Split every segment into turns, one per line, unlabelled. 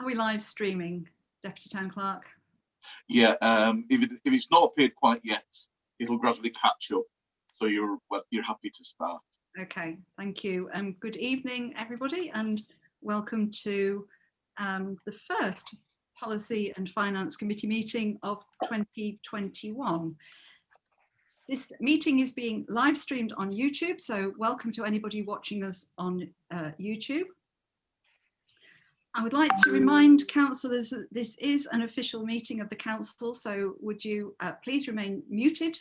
Are we live streaming, Deputy Town Clerk?
Yeah, if it's not appeared quite yet, it'll gradually catch up. So you're happy to start.
Okay, thank you. Good evening, everybody, and welcome to the first Policy and Finance Committee meeting of 2021. This meeting is being live streamed on YouTube, so welcome to anybody watching us on YouTube. I would like to remind councillors that this is an official meeting of the council, so would you please remain muted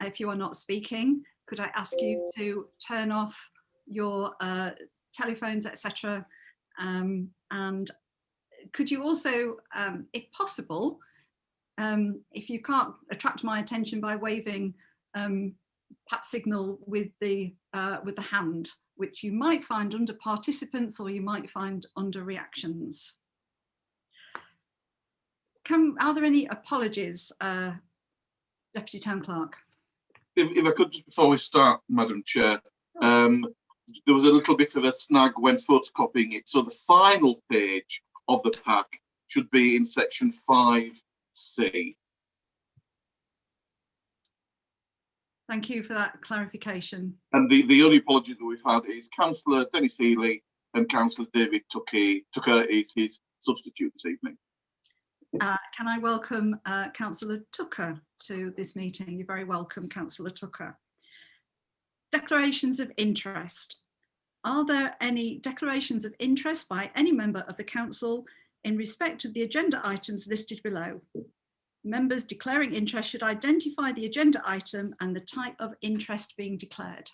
if you are not speaking. Could I ask you to turn off your telephones, etc. And could you also, if possible, if you can't attract my attention by waving, perhaps signal with the hand, which you might find under participants or you might find under reactions. Are there any apologies, Deputy Town Clerk?
If I could, just before we start, Madam Chair, there was a little bit of a snag when photocopying it. So the final page of the pack should be in section 5C.
Thank you for that clarification. And
the only apology that we've had is Councillor Dennis Healy and Councillor David Tucker is his substitute this evening.
Can I welcome Councillor Tucker to this meeting? You're very welcome, Councillor Tucker. Declarations of interest. Are there any declarations of interest by any member of the council in respect of the agenda items listed below? Members declaring interest should identify the agenda item and the type of interest being declared.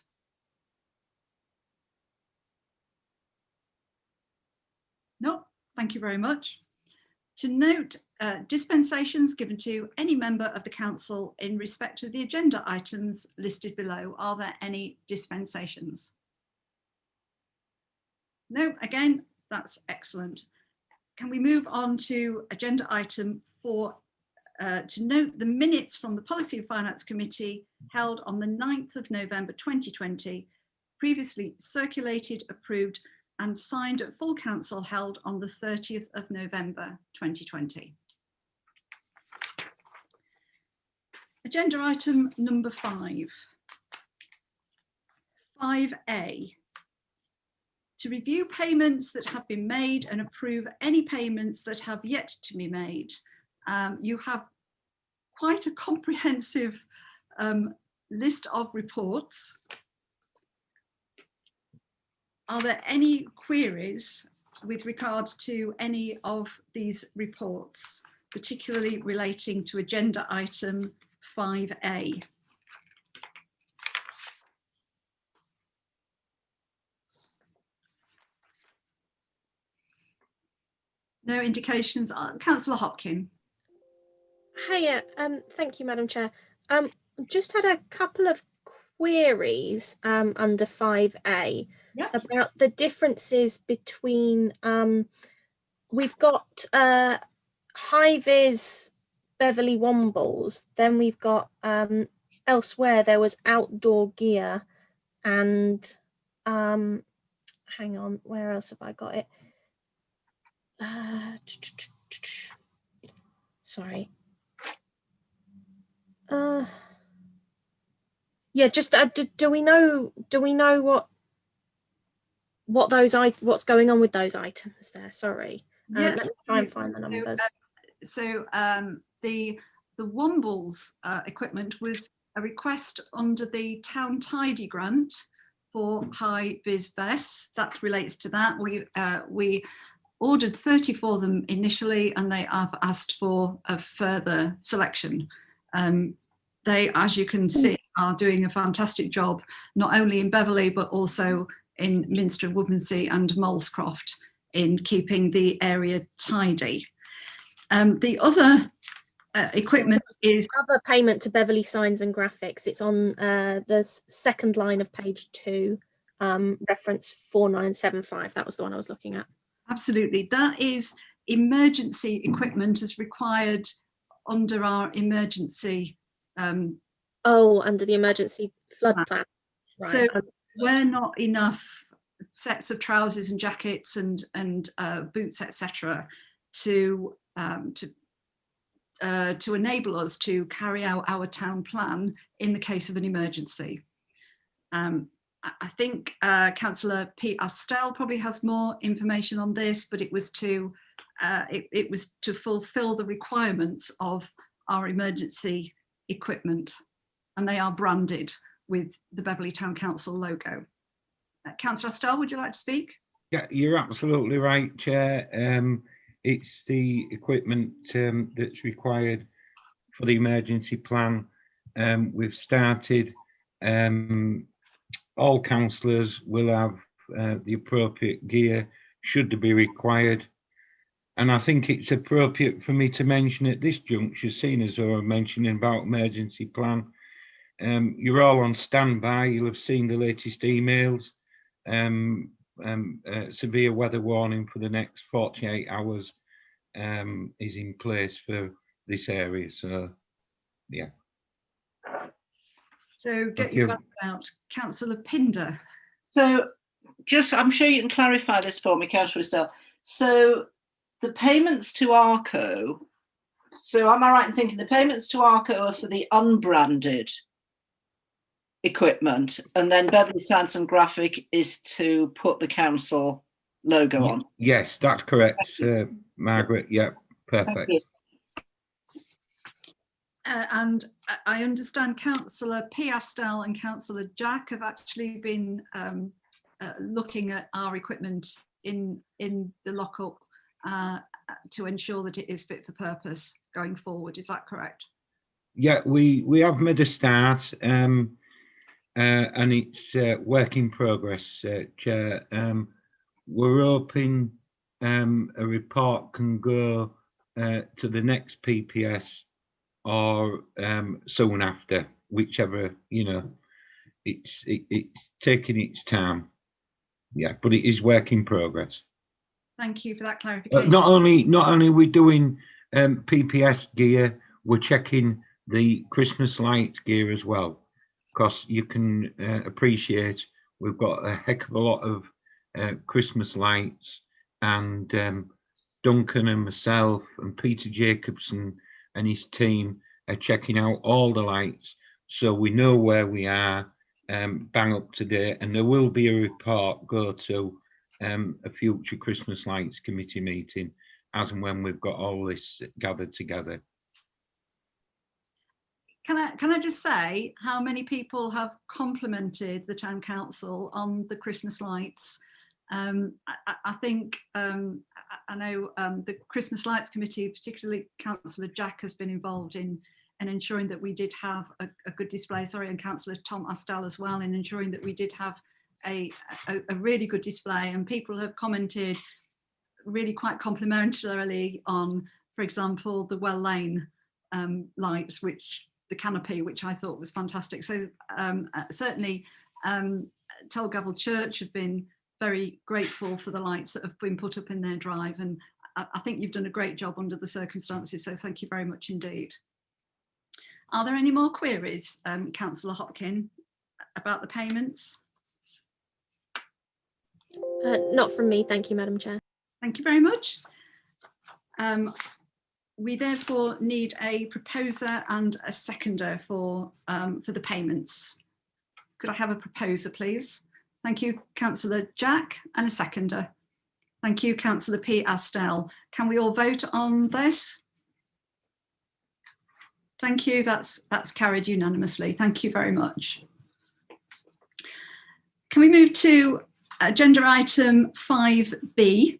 No, thank you very much. To note dispensations given to any member of the council in respect of the agenda items listed below. Are there any dispensations? No, again, that's excellent. Can we move on to agenda item 4? To note the minutes from the Policy and Finance Committee held on the 9th of November 2020, previously circulated, approved and signed at full council held on the 30th of November 2020. Agenda item number 5. 5A. To review payments that have been made and approve any payments that have yet to be made. You have quite a comprehensive list of reports. Are there any queries with regard to any of these reports, particularly relating to agenda item 5A? No indications. Councillor Hopkin.
Hiya, thank you, Madam Chair. Just had a couple of queries under 5A about the differences between, we've got high-vis Beverley Wombles, then we've got elsewhere there was outdoor gear and hang on, where else have I got it? Sorry. Yeah, just do we know what's going on with those items there? Sorry, let me try and find the numbers.
So the Wombles equipment was a request under the Town Tidy grant for high vis vests. That relates to that. We ordered 30 for them initially, and they have asked for a further selection. They, as you can see, are doing a fantastic job, not only in Beverley, but also in Minster and Woodmansey and Molescroft in keeping the area tidy. The other equipment is...
Other payment to Beverley Signs and Graphics. It's on the second line of page 2, reference 4975. That was the one I was looking at.
Absolutely. That is emergency equipment as required under our emergency
under the emergency flood plan. Right.
So where not enough sets of trousers and jackets and boots, etc., to enable us to carry out our town plan in the case of an emergency. I think Councillor Pete Astell probably has more information on this, but it was to fulfil the requirements of our emergency equipment, and they are branded with the Beverley Town Council logo. Councillor Astell, would you like to speak?
Yeah, you're absolutely right, Chair. It's the equipment that's required for the emergency plan. We've started. All councillors will have the appropriate gear should they be required. And I think it's appropriate for me to mention at this juncture, seeing as though I'm mentioning about emergency plan, you're all on standby. You'll have seen the latest emails. Severe weather warning for the next 48 hours is in place for this area. So, yeah.
So get your back out. Councillor Pinder.
So I'm sure you can clarify this for me, Councillor Estelle. So the payments to ARCO, so am I right in thinking the payments to ARCO are for the unbranded equipment, and then Beverley Science and Graphic is to put the council logo on?
Yes, that's correct, Margaret. Yeah, perfect.
And I understand Councillor P. Astell and Councillor Jack have actually been looking at our equipment in the lockup to ensure that it is fit for purpose going forward. Is that correct?
Yeah, we have made a start, and it's work in progress, Chair. We're hoping a report can go to the next PPS or soon after, whichever, you know, it's taking its time. Yeah, but it is work in progress.
Thank you for that clarification.
Not only we're doing PPS gear, we're checking the Christmas light gear as well, because you can appreciate we've got a heck of a lot of Christmas lights, and Duncan and myself and Peter Jacobson and his team are checking out all the lights, so we know where we are, bang up to date, and there will be a report go to a future Christmas lights committee meeting as and when we've got all this gathered together.
Can I just say how many people have complimented the town council on the Christmas lights? I think I know the Christmas Lights Committee, particularly Councillor Jack, has been involved in ensuring that we did have a good display. Sorry, and Councillor Tom Astell as well, in ensuring that we did have a really good display. And people have commented really quite complimentarily on, for example, the Well Lane lights, which the canopy, which I thought was fantastic. So certainly Tulgavel Church have been very grateful for the lights that have been put up in their drive, and I think you've done a great job under the circumstances, so thank you very much indeed. Are there any more queries, Councillor Hopkin, about the payments?
Not from me, thank you, Madam Chair.
Thank you very much. We therefore need a proposer and a seconder for the payments. Could I have a proposer, please? Thank you, Councillor Jack, and a seconder. Thank you, Councillor P. Astell. Can we all vote on this? Thank you, that's carried unanimously. Thank you very much. Can we move to agenda item 5B,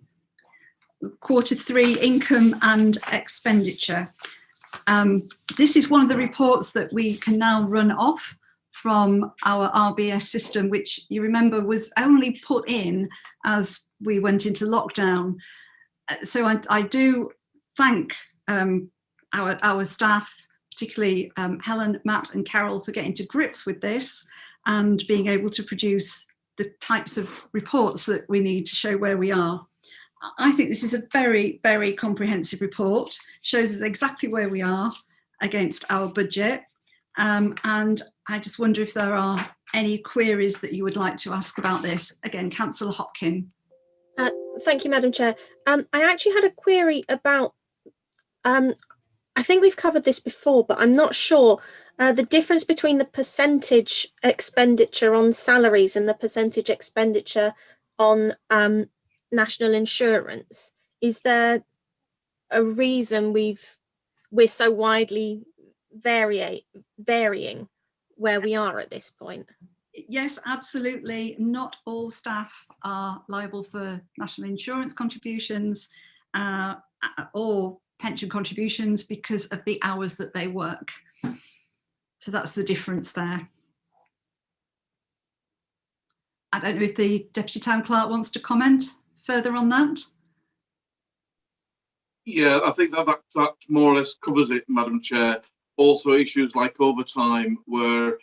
Q3 income and expenditure. This is one of the reports that we can now run off from our RBS system, which you remember was only put in as we went into lockdown. So I do thank our staff, particularly Helen, Matt and Carol, for getting to grips with this and being able to produce the types of reports that we need to show where we are. I think this is a very, very comprehensive report, shows us exactly where we are against our budget. And I just wonder if there are any queries that you would like to ask about this. Again, Councillor Hopkin.
Thank you, Madam Chair. I actually had a query about, I think we've covered this before, but I'm not sure. The difference between the percentage expenditure on salaries and the percentage expenditure on national insurance. Is there a reason we're so widely varying where we are at this point?
Yes, absolutely. Not all staff are liable for national insurance contributions or pension contributions because of the hours that they work. So that's the difference there. I don't know if the Deputy Town Clerk wants to comment further on that.
Yeah, I think that more or less covers it, Madam Chair. Also, issues like overtime were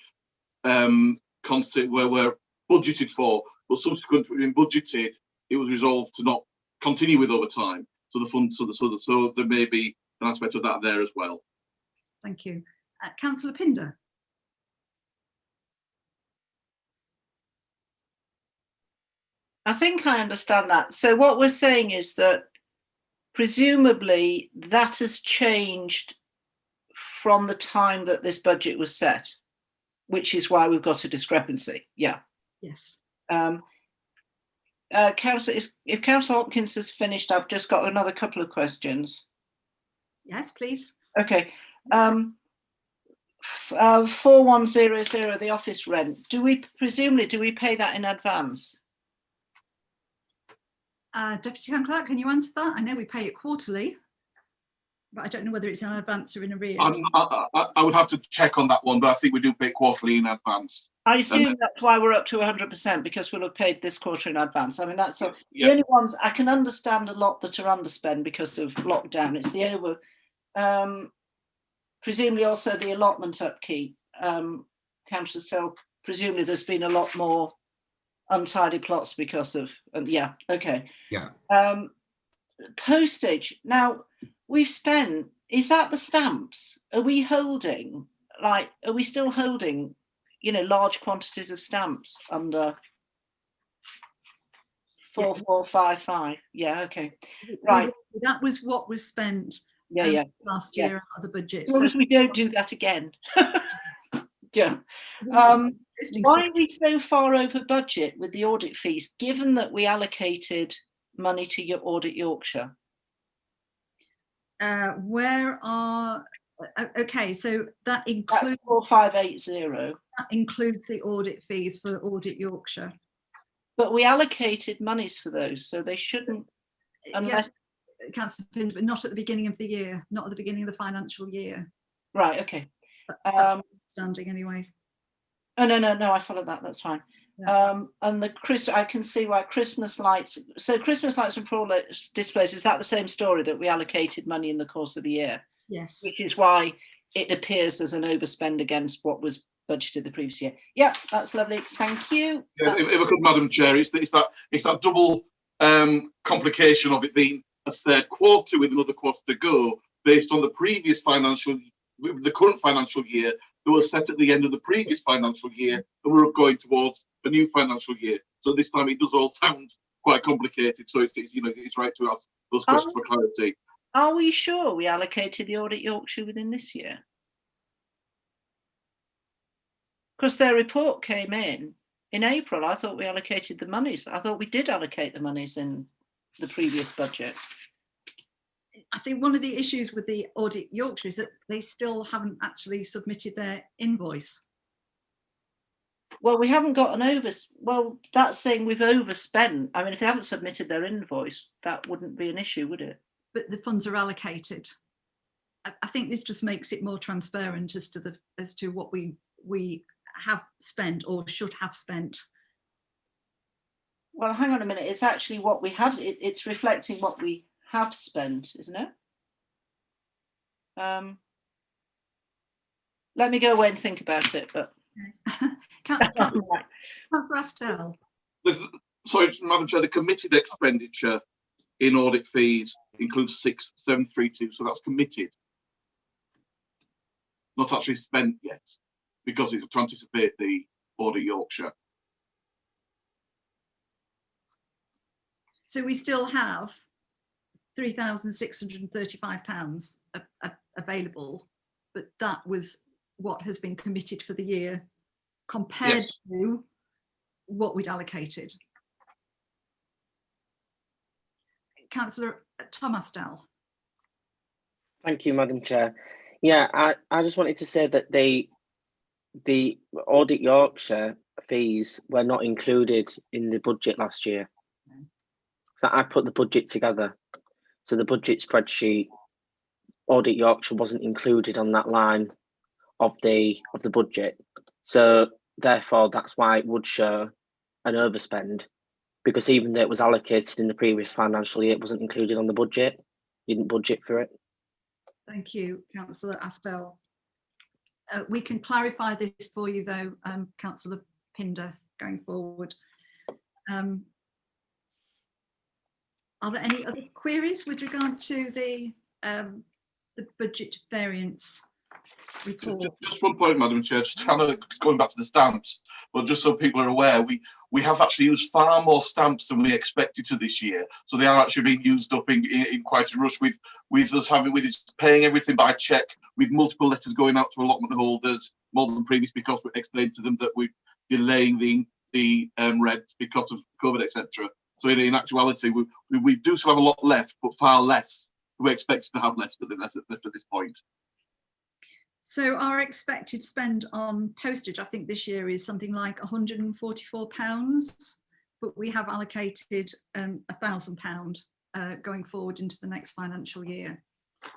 were budgeted for, but subsequent to being budgeted, it was resolved to not continue with overtime. So the fund, so there may be an aspect of that there as well.
Thank you, Councillor Pinder.
I think I understand that. So what we're saying is that presumably that has changed from the time that this budget was set, which is why we've got a discrepancy. Yeah.
Yes.
Councillor, if Councillor Hopkins has finished, I've just got another couple of questions.
Yes, please.
Okay. 4100, the office rent. Do we pay that in advance?
Deputy Town Clerk, can you answer that? I know we pay it quarterly, but I don't know whether it's in advance or in arrears.
I would have to check on that one, but I think we do pay quarterly in advance.
I assume that's why we're up to 100%, because we'll have paid this quarter in advance. I mean, that's the only ones I can understand a lot that are underspent because of lockdown. It's the presumably also the allotment upkeep. Councillor Selk, presumably there's been a lot more untidy plots because of, yeah, okay.
Yeah.
Postage. Now, we've spent, is that the stamps? Are we holding, are we still holding, large quantities of stamps under 4455? Yeah, okay. Right.
That was what was spent last year out of the budget.
As long as we don't do that again. Yeah. Why are we so far over budget with the audit fees, given that we allocated money to your Audit Yorkshire?
Okay, so that includes
4580.
That includes the audit fees for Audit Yorkshire.
But we allocated monies for those, so they shouldn't, unless.
Yes, Councillor Pinder, but not at the beginning of the year, not at the beginning of the financial year.
Right, okay.
That's standing anyway.
Oh, no, I follow that, that's fine. Yeah. And I can see why Christmas lights, so Christmas lights and floor displays, is that the same story, that we allocated money in the course of the year?
Yes.
Which is why it appears as an overspend against what was budgeted the previous year. Yeah, that's lovely, thank you.
Yeah, if I could, Madam Chair, it's that double complication of it being a third quarter with another quarter to go, based on the previous the current financial year that was set at the end of the previous financial year, and we're going towards a new financial year. So this time it does all sound quite complicated. So it's right to ask those questions for clarity.
Are we sure we allocated the Audit Yorkshire within this year? Because their report came in April. I thought we allocated the monies. I thought we did allocate the monies in the previous budget.
I think one of the issues with the Audit Yorkshire is that they still haven't actually submitted their invoice.
Well, we haven't got well, that's saying we've overspent. I mean, if they haven't submitted their invoice, that wouldn't be an issue, would it?
But the funds are allocated. I think this just makes it more transparent as to what we have spent or should have spent.
Well, hang on a minute. It's actually what we have. It's reflecting what we have spent, isn't it? Let me go away and think about it. But
Councillor Astell.
Sorry, Madam Chair, the committed expenditure in audit fees includes 6732, so that's committed, not actually spent yet, because it's to anticipate the Audit Yorkshire.
So we still have £3,635 available, but that was what has been committed for the year compared
Yes.
to what we'd allocated. Councillor Thomas Dell.
Thank you, Madam Chair. Yeah, I just wanted to say that the Audit Yorkshire fees were not included in the budget last year. So I put the budget together. So the budget spreadsheet, Audit Yorkshire wasn't included on that line of the budget. So therefore, that's why it would show an overspend, because even though it was allocated in the previous financial year, it wasn't included on the budget. You didn't budget for it. Thank
you, Councillor Astel. We can clarify this for you though, Councillor Pinder, going forward. Are there any other queries with regard to the budget variance report?
Just one point, Madam Chair, just kind of going back to the stamps, but just so people are aware, we have actually used far more stamps than we expected to this year. So they are actually being used up in quite a rush with us paying everything by cheque, with multiple letters going out to allotment holders, more than previous, because we explained to them that we're delaying the rent because of COVID, etc. So in actuality, we do still have a lot left, but far less than we expected to have left at this point.
So our expected spend on postage, I think this year is something like £144, but we have allocated £1,000 going forward into the next financial year.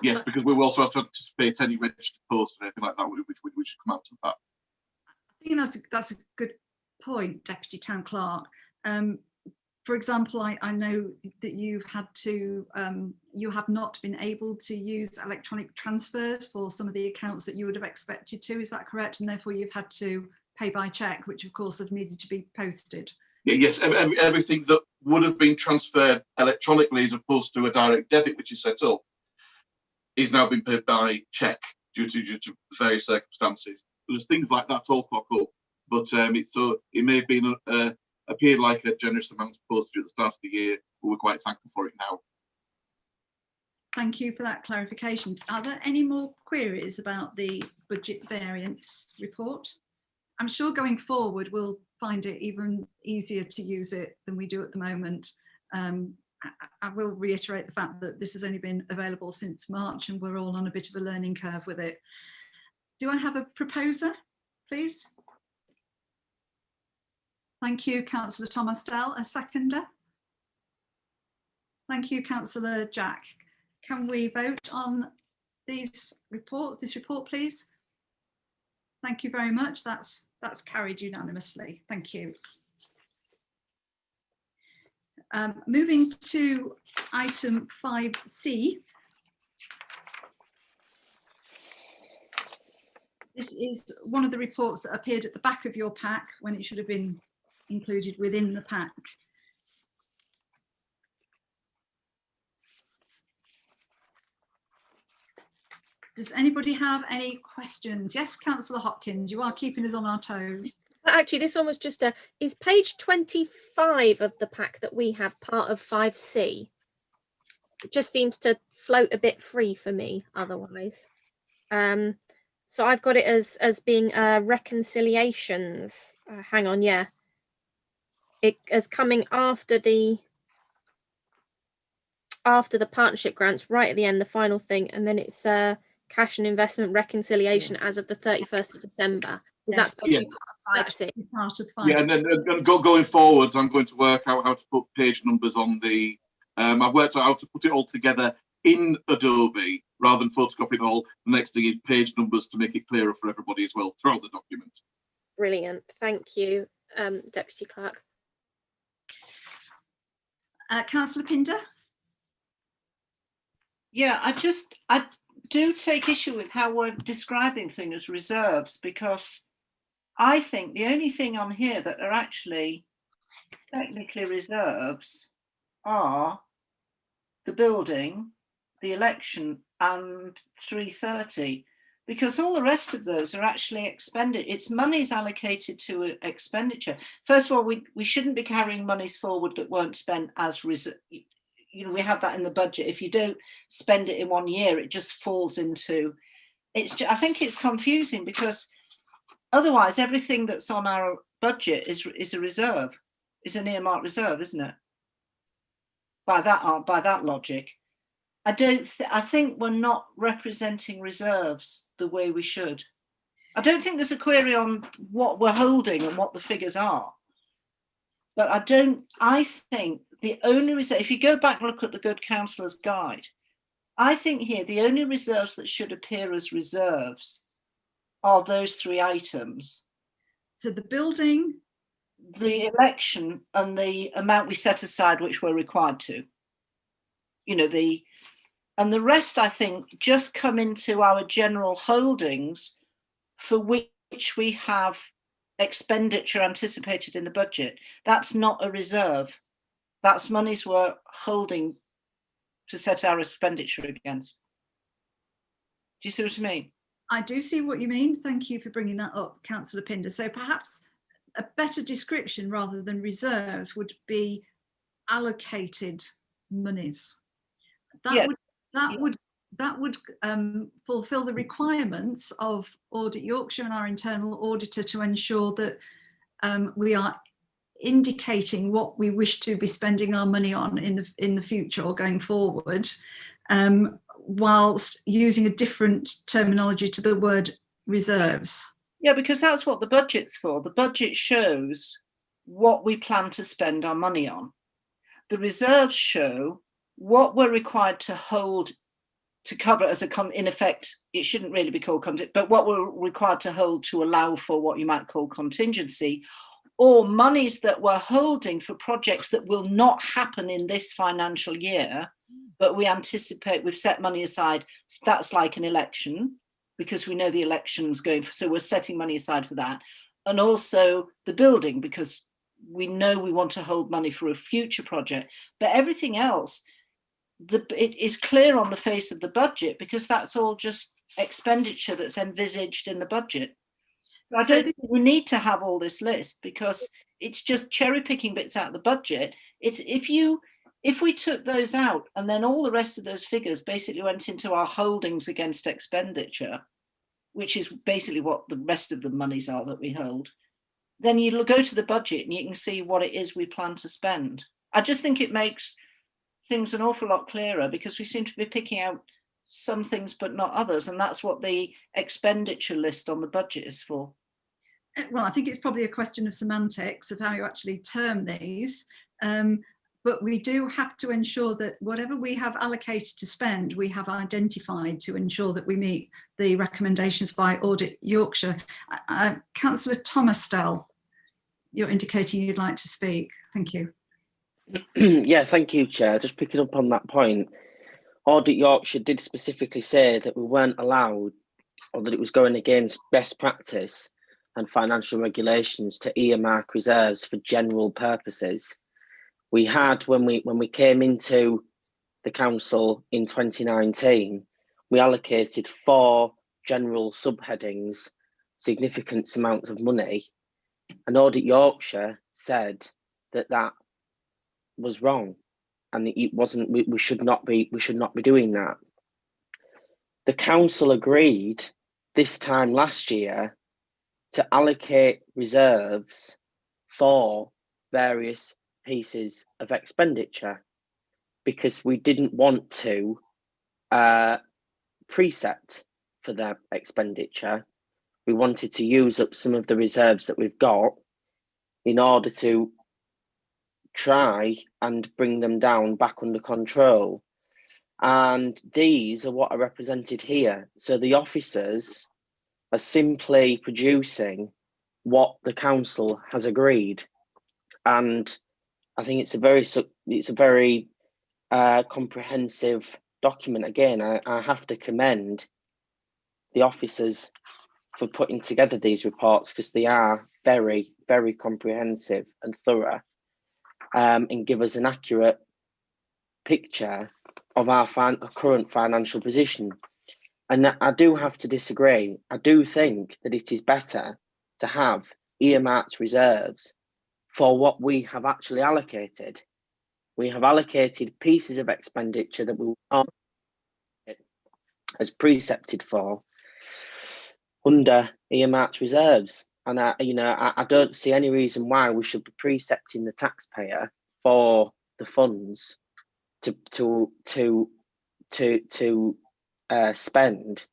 Yes, because we will also have to anticipate any registered posts and anything like that, which should come out of that.
I think that's a good point, Deputy Town Clerk. For example, I know that you've had to, you have not been able to use electronic transfers for some of the accounts that you would have expected to, is that correct? And therefore you've had to pay by cheque, which of course have needed to be posted.
Yeah, yes, everything that would have been transferred electronically as opposed to a direct debit, which is set up, is now being paid by cheque due to various circumstances. There's things like that all pop up, but it may have been appeared like a generous amount of postage at the start of the year, but we're quite thankful for it now.
Thank you for that clarification. Are there any more queries about the budget variance report? I'm sure going forward we'll find it even easier to use it than we do at the moment. I will reiterate the fact that this has only been available since March and we're all on a bit of a learning curve with it. Do I have a proposer, please? Thank you, Councillor Thomas Dell. A seconder? Thank you, Councillor Jack. Can we vote on these reports? This report, please. Thank you very much. That's carried unanimously. Thank you. Moving to item 5C. This is one of the reports that appeared at the back of your pack when it should have been included within the pack. Does anybody have any questions? Yes, Councillor Hopkins, you are keeping us on our toes.
Actually, this one was just is page 25 of the pack that we have part of 5C? It just seems to float a bit free for me otherwise. So I've got it as being reconciliations. Hang on, yeah. It is coming after the partnership grants, right at the end, the final thing, and then it's cash and investment reconciliation as of the 31st of December. Is that supposed to be part of 5C?
Part of 5C.
Yeah, and then going forward, I'm going to work out how to put page numbers on the. I've worked out how to put it all together in Adobe rather than photocopy it all. The next thing is page numbers to make it clearer for everybody as well throughout the document.
Brilliant, thank you, Deputy Clerk.
Councillor Pinder?
Yeah, I do take issue with how we're describing things as reserves, because I think the only thing on here that are actually technically reserves are the building, the election and 330. because all the rest of those are actually expended. It's monies allocated to expenditure. First of all, we shouldn't be carrying monies forward that weren't spent as reserve. You know, we have that in the budget. If you don't spend it in 1 year, it just falls into. I think it's confusing because otherwise everything that's on our budget is a reserve, is an earmarked reserve, isn't it? By that logic. I think we're not representing reserves the way we should. I don't think there's a query on what we're holding and what the figures are. But I think the only reserve, if you go back and look at the Good Counsellor's Guide, I think here the only reserves that should appear as reserves are those 3 items.
So the building,
the election, and the amount we set aside, which we're required to. You know, and the rest, I think, just come into our general holdings for which we have expenditure anticipated in the budget. That's not a reserve. That's monies we're holding to set our expenditure against. Do you see what I mean?
I do see what you mean. Thank you for bringing that up, Councillor Pinder. So perhaps a better description rather than reserves would be allocated monies. That would fulfil the requirements of Audit Yorkshire and our internal auditor to ensure that we are indicating what we wish to be spending our money on in the future or going forward, whilst using a different terminology to the word reserves.
Yeah, because that's what the budget's for. The budget shows what we plan to spend our money on. The reserves show what we're required to hold to cover as in effect, it shouldn't really be called contingent, but what we're required to hold to allow for what you might call contingency, or monies that we're holding for projects that will not happen in this financial year, but we anticipate we've set money aside. So that's like an election, because we know the election's going, so we're setting money aside for that. And also the building, because we know we want to hold money for a future project. But everything else, it is clear on the face of the budget, because that's all just expenditure that's envisaged in the budget. I don't think we need to have all this list, because it's just cherry picking bits out of the budget. It's if we took those out and then all the rest of those figures basically went into our holdings against expenditure, which is basically what the rest of the monies are that we hold, then you go to the budget and you can see what it is we plan to spend. I just think it makes things an awful lot clearer, because we seem to be picking out some things but not others, and that's what the expenditure list on the budget is for.
Well, I think it's probably a question of semantics of how you actually term these, but we do have to ensure that whatever we have allocated to spend, we have identified to ensure that we meet the recommendations by Audit Yorkshire. Councillor Thomas-Stell, you're indicating you'd like to speak. Thank you.
Yeah, thank you, Chair. Just picking up on that point, Audit Yorkshire did specifically say that we weren't allowed, or that it was going against best practice and financial regulations to earmark reserves for general purposes. We had, when we came into the council in 2019, we allocated 4 general subheadings, significant amounts of money, and Audit Yorkshire said that that was wrong, and it wasn't. We should not be doing that. The council agreed this time last year to allocate reserves for various pieces of expenditure, because we didn't want to preset for their expenditure. We wanted to use up some of the reserves that we've got in order to try and bring them down back under control. And these are what are represented here. So the officers are simply producing what the council has agreed. And I think it's a very comprehensive document. Again, I have to commend the officers for putting together these reports, because they are very, very comprehensive and thorough, and give us an accurate picture of our current financial position. And I do have to disagree. I do think that it is better to have earmarked reserves for what we have actually allocated. We have allocated pieces of expenditure that we are as precepted for under earmarked reserves. And I don't see any reason why we should be precepting the taxpayer for the funds to spend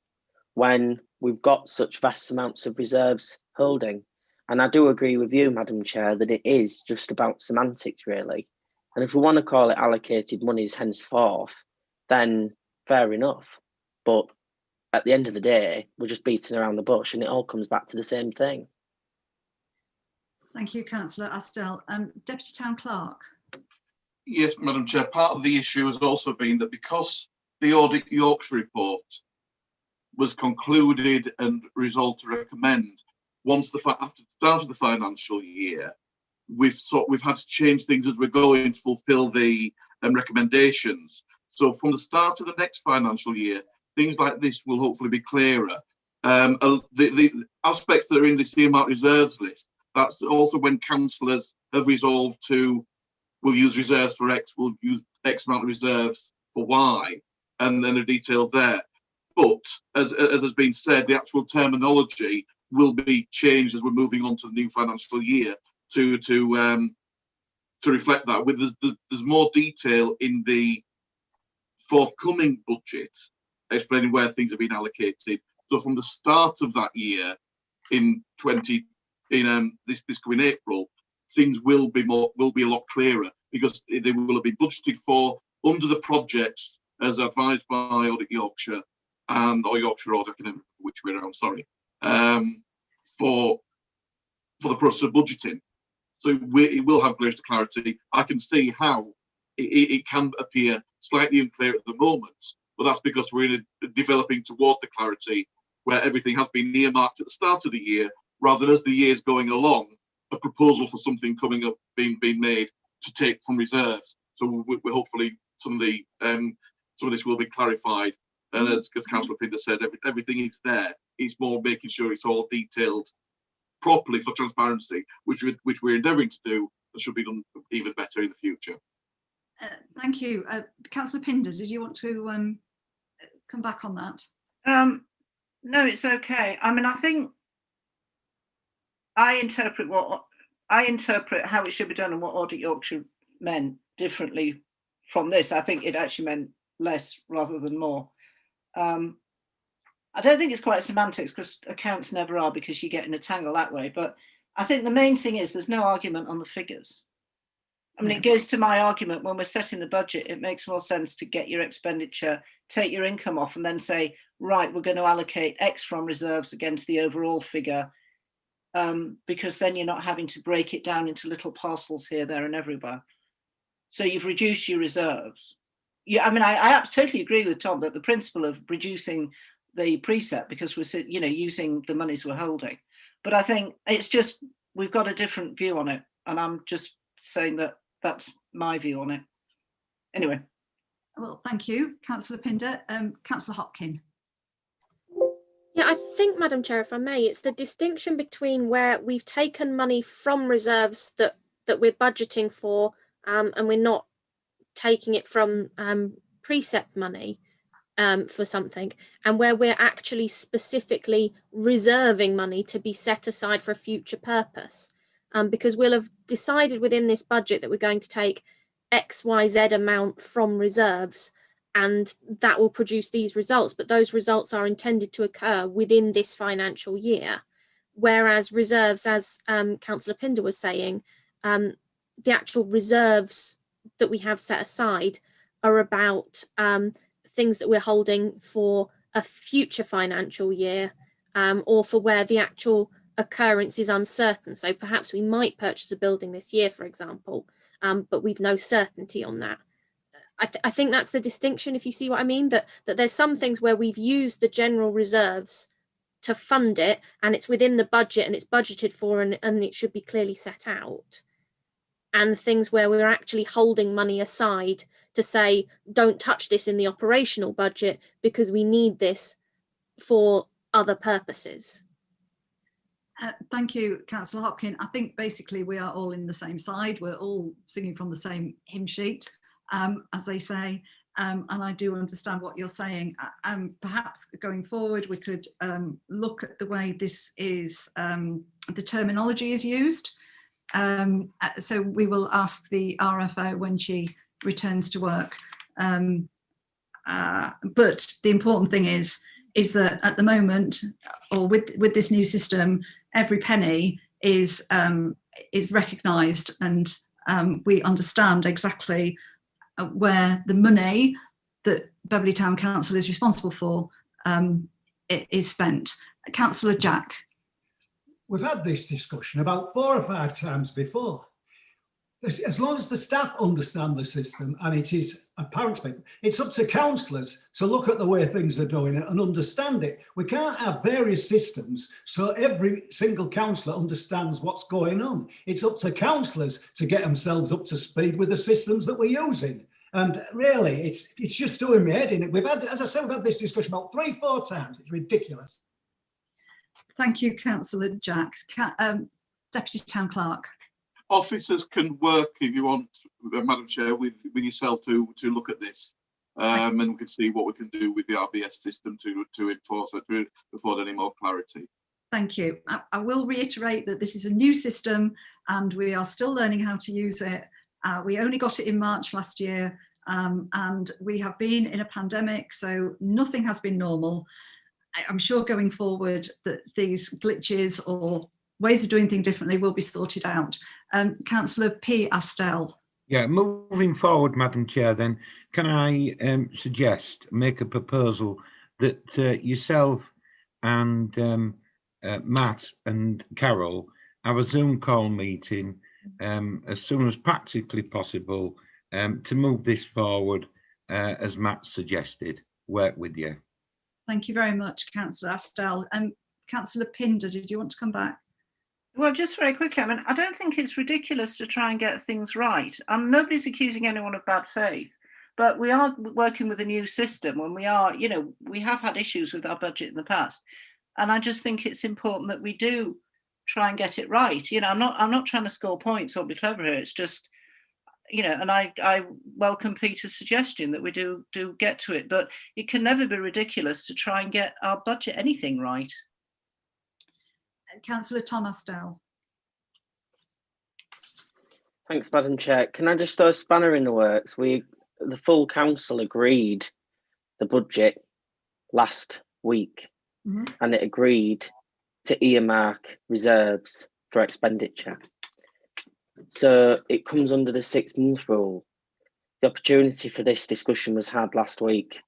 when we've got such vast amounts of reserves holding. And I do agree with you, Madam Chair, that it is just about semantics, really. And if we want to call it allocated monies henceforth, then fair enough. But at the end of the day, we're just beating around the bush and it all comes back to the same thing.
Thank you, Councillor Astell. Deputy Town Clerk.
Yes, Madam Chair, part of the issue has also been that because the Audit Yorkshire report was concluded and resolved to recommend once after the start of the financial year, we've had to change things as we're going to fulfil the recommendations. So from the start of the next financial year, things like this will hopefully be clearer. The aspects that are in this earmarked reserves list, that's also when councillors have resolved to, we'll use reserves for X, we'll use X amount of reserves for Y, and then the detail there. But as has been said, the actual terminology will be changed as we're moving on to the new financial year to reflect that. There's more detail in the forthcoming budget explaining where things have been allocated. So from the start of that year, this coming April, things will be a lot clearer because they will have been budgeted for under the projects as advised by Audit Yorkshire or Yorkshire Audit, which way around, sorry, for the process of budgeting. So it will have greater clarity. I can see how it can appear slightly unclear at the moment, but that's because we're developing toward the clarity where everything has been earmarked at the start of the year, rather than as the year's going along, a proposal for something coming up being made to take from reserves. So we're hopefully some of this will be clarified. And as Councillor Pinder said, everything is there. It's more making sure it's all detailed properly for transparency, which we're endeavouring to do, and should be done even better in the future.
Thank you. Councillor Pinder, did you want to come back on that?
No, it's okay. I mean, I think I interpret how it should be done and what Audit Yorkshire meant differently from this. I think it actually meant less rather than more. I don't think it's quite semantics, because accounts never are, because you get in a tangle that way. But I think the main thing is there's no argument on the figures. I mean, it goes to my argument, when we're setting the budget, it makes more sense to get your expenditure, take your income off, and then say, right, we're going to allocate X from reserves against the overall figure, because then you're not having to break it down into little parcels here, there, and everywhere. So you've reduced your reserves. Yeah, I mean, I totally agree with Tom that the principle of reducing the precept, because we're using the monies we're holding, but I think it's just we've got a different view on it, and I'm just saying that that's my view on it. Anyway.
Well, thank you, Councillor Pinder. Councillor Hopkin.
Yeah, I think, Madam Chair, if I may, it's the distinction between where we've taken money from reserves that we're budgeting for, and we're not taking it from precept money for something, and where we're actually specifically reserving money to be set aside for a future purpose. Because we'll have decided within this budget that we're going to take X, Y, Z amount from reserves, and that will produce these results. But those results are intended to occur within this financial year. Whereas reserves, as Councillor Pinder was saying, the actual reserves that we have set aside are about things that we're holding for a future financial year, or for where the actual occurrence is uncertain. So perhaps we might purchase a building this year, for example, but we've no certainty on that. I think that's the distinction, if you see what I mean, that there's some things where we've used the general reserves to fund it, and it's within the budget and it's budgeted for, and it should be clearly set out, and things where we're actually holding money aside to say, don't touch this in the operational budget because we need this for other purposes.
Thank you, Councillor Hopkin. I think basically we are all in the same side. We're all singing from the same hymn sheet, as they say. And I do understand what you're saying. Perhaps going forward, we could look at the way this is, the terminology is used. So we will ask the RFO when she returns to work. But the important thing is that at the moment, or with this new system, every penny is recognised, and we understand exactly where the money that Beverley Town Council is responsible for is spent. Councillor Jack.
We've had this discussion about 4 or 5 times before. As long as the staff understand the system and it is apparent to people, it's up to councillors to look at the way things are doing and understand it. We can't have various systems so every single councillor understands what's going on. It's up to councillors to get themselves up to speed with the systems that we're using. And really, it's just doing me head in. We've had, as I said, we've had this discussion about 3 or 4 times. It's ridiculous.
Thank you, Councillor Jack. Deputy Town Clerk.
Officers can work, if you want, Madam Chair, with yourself to look at this, and we can see what we can do with the RBS system to enforce it, to afford any more clarity.
Thank you. I will reiterate that this is a new system and we are still learning how to use it. We only got it in March last year, and we have been in a pandemic, so nothing has been normal. I'm sure going forward that these glitches or ways of doing things differently will be sorted out. Councillor P. Astell.
Yeah, moving forward, Madam Chair, then, can I make a proposal that yourself and Matt and Carol have a Zoom call meeting as soon as practically possible to move this forward, as Matt suggested. Work with you.
Thank you very much, Councillor Astell. Councillor Pinder, did you want to come back?
Well, just very quickly, I mean, I don't think it's ridiculous to try and get things right. Nobody's accusing anyone of bad faith, but we are working with a new system when we are, you know, we have had issues with our budget in the past. And I just think it's important that we do try and get it right. You know, I'm not trying to score points or be clever here. It's just, you know, and I welcome Peter's suggestion that we do get to it, but it can never be ridiculous to try and get our budget anything right.
Councillor Tom Astell.
Thanks, Madam Chair. Can I just throw a spanner in the works? The full council agreed the budget last week, and it agreed to earmark reserves for expenditure. So it comes under the 6-month rule. The opportunity for this discussion was had last week,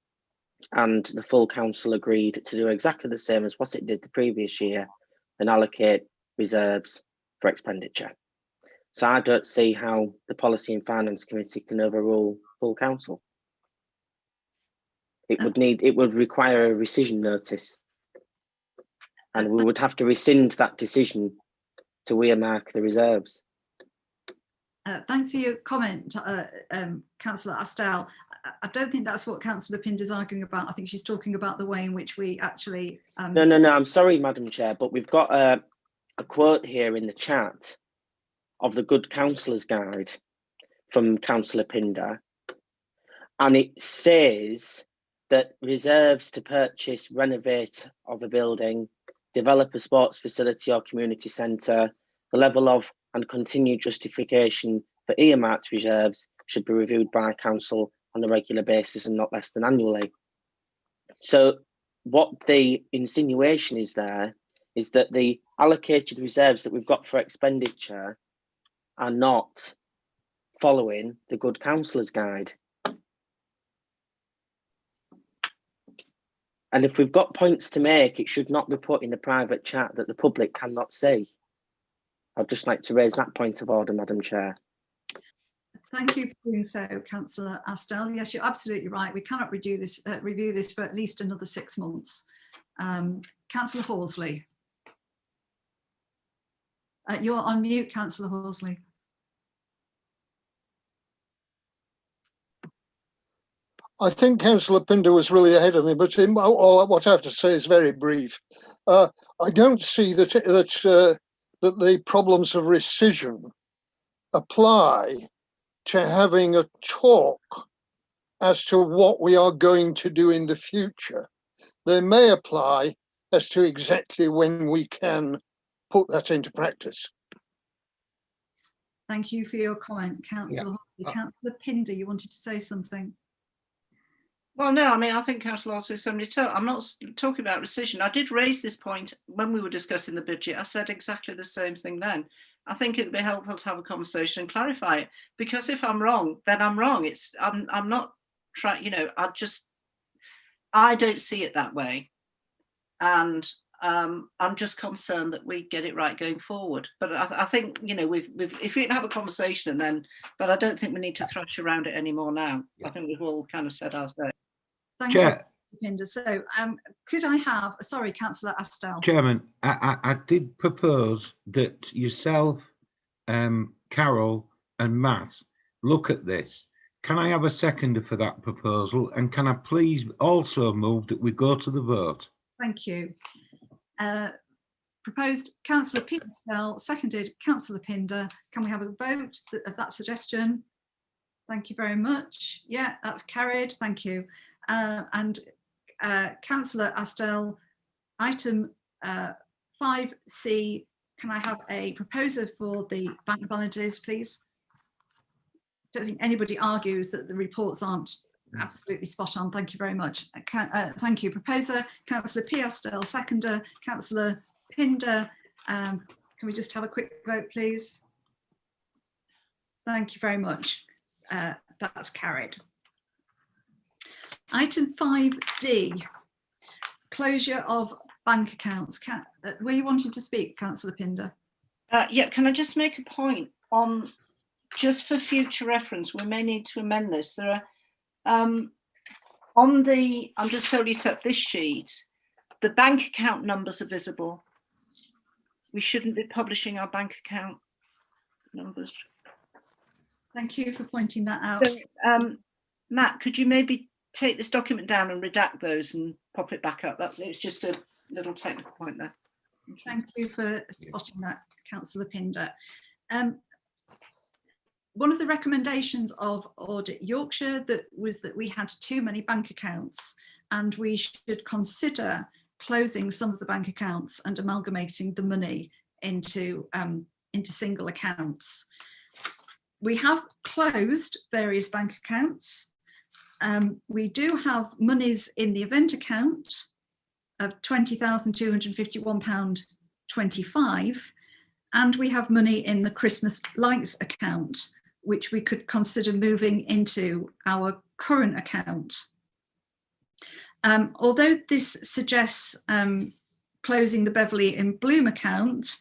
and the full council agreed to do exactly the same as what it did the previous year and allocate reserves for expenditure. So I don't see how the Policy and Finance Committee can overrule full council. It would require a rescission notice, and we would have to rescind that decision to earmark the reserves.
Thanks for your comment, Councillor Astell. I don't think that's what Councillor Pinder's arguing about. I think she's talking about the way in which we actually... No,
I'm sorry, Madam Chair, but we've got a quote here in the chat of the Good Councillor's Guide from Councillor Pinder, and it says that reserves to purchase, renovate of a building, develop a sports facility or community centre, the level of and continued justification for earmarked reserves should be reviewed by council on a regular basis and not less than annually. So what the insinuation is there is that the allocated reserves that we've got for expenditure are not following the Good Councillor's Guide. And if we've got points to make, it should not be put in the private chat that the public cannot see. I'd just like to raise that point of order, Madam Chair.
Thank you for doing so, Councillor Astell. Yes, you're absolutely right. We cannot review this for at least another 6 months. Councillor Horsley. You're on mute, Councillor Horsley.
I think Councillor Pinder was really ahead of me, but all what I have to say is very brief. I don't see that the problems of rescission apply to having a talk as to what we are going to do in the future. They may apply as to exactly when we can put that into practice.
Thank you for your comment, Councillor Hawley. Councillor Pinder, you wanted to say something?
Well, no, I mean, I think Councillor Hawley somebody told. I'm not talking about rescission. I did raise this point when we were discussing the budget. I said exactly the same thing then. I think it'd be helpful to have a conversation and clarify it, because if I'm wrong, then I'm wrong. I'm not trying, you know, I don't see it that way. And I'm just concerned that we get it right going forward. But I think, you know, if we can have a conversation and then, but I don't think we need to thrash around it anymore now. I think we've all kind of said our say.
Thank you, Mr. Pinder. So could I have, sorry, Councillor Astel.
Chairman, I did propose that yourself, Carol and Matt look at this. Can I have a seconder for that proposal? And can I please also move that we go to the vote?
Thank you. Proposed Councillor Petersdale, seconded Councillor Pinder. Can we have a vote of that suggestion? Thank you very much. Yeah, that's carried. Thank you. And Councillor Astel, item 5C, can I have a proposer for the bank balances, please? Don't think anybody argues that the reports aren't absolutely spot on. Thank you very much. Thank you. Proposer, Councillor Piastel, seconder, Councillor Pinder. Can we just have a quick vote, please? Thank you very much. That's carried. Item 5D, closure of bank accounts. Were you wanting to speak, Councillor Pinder?
Yeah, can I just make a point on, just for future reference, we may need to amend this. There are, I'm just holding it up, this sheet, the bank account numbers are visible. We shouldn't be publishing our bank account numbers.
Thank you for pointing that out.
So, Matt, could you maybe take this document down and redact those and pop it back up? It's just a little technical point there.
Thank you for spotting that, Councillor Pinder. One of the recommendations of Audit Yorkshire was that we had too many bank accounts and we should consider closing some of the bank accounts and amalgamating the money into single accounts. We have closed various bank accounts. We do have monies in the event account of £20,251.25, and we have money in the Christmas lights account, which we could consider moving into our current account. Although this suggests closing the Beverley in Bloom account,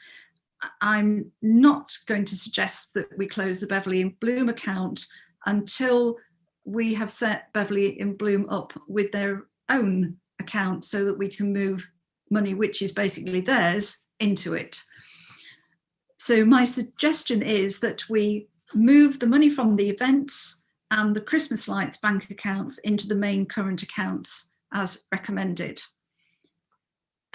I'm not going to suggest that we close the Beverley in Bloom account until we have set Beverley in Bloom up with their own account so that we can move money, which is basically theirs, into it. So my suggestion is that we move the money from the events and the Christmas lights bank accounts into the main current accounts as recommended.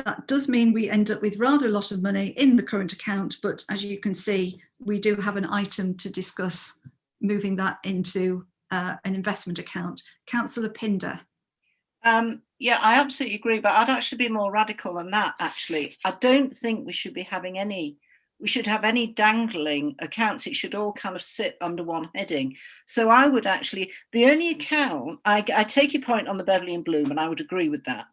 That does mean we end up with rather a lot of money in the current account, but as you can see, we do have an item to discuss moving that into an investment account. Councillor Pinder.
Yeah, I absolutely agree, but I'd actually be more radical than that, actually. I don't think we should be having we should have any dangling accounts. It should all kind of sit under one heading. So I would actually, the only account, I take your point on the Beverley and Bloom, and I would agree with that.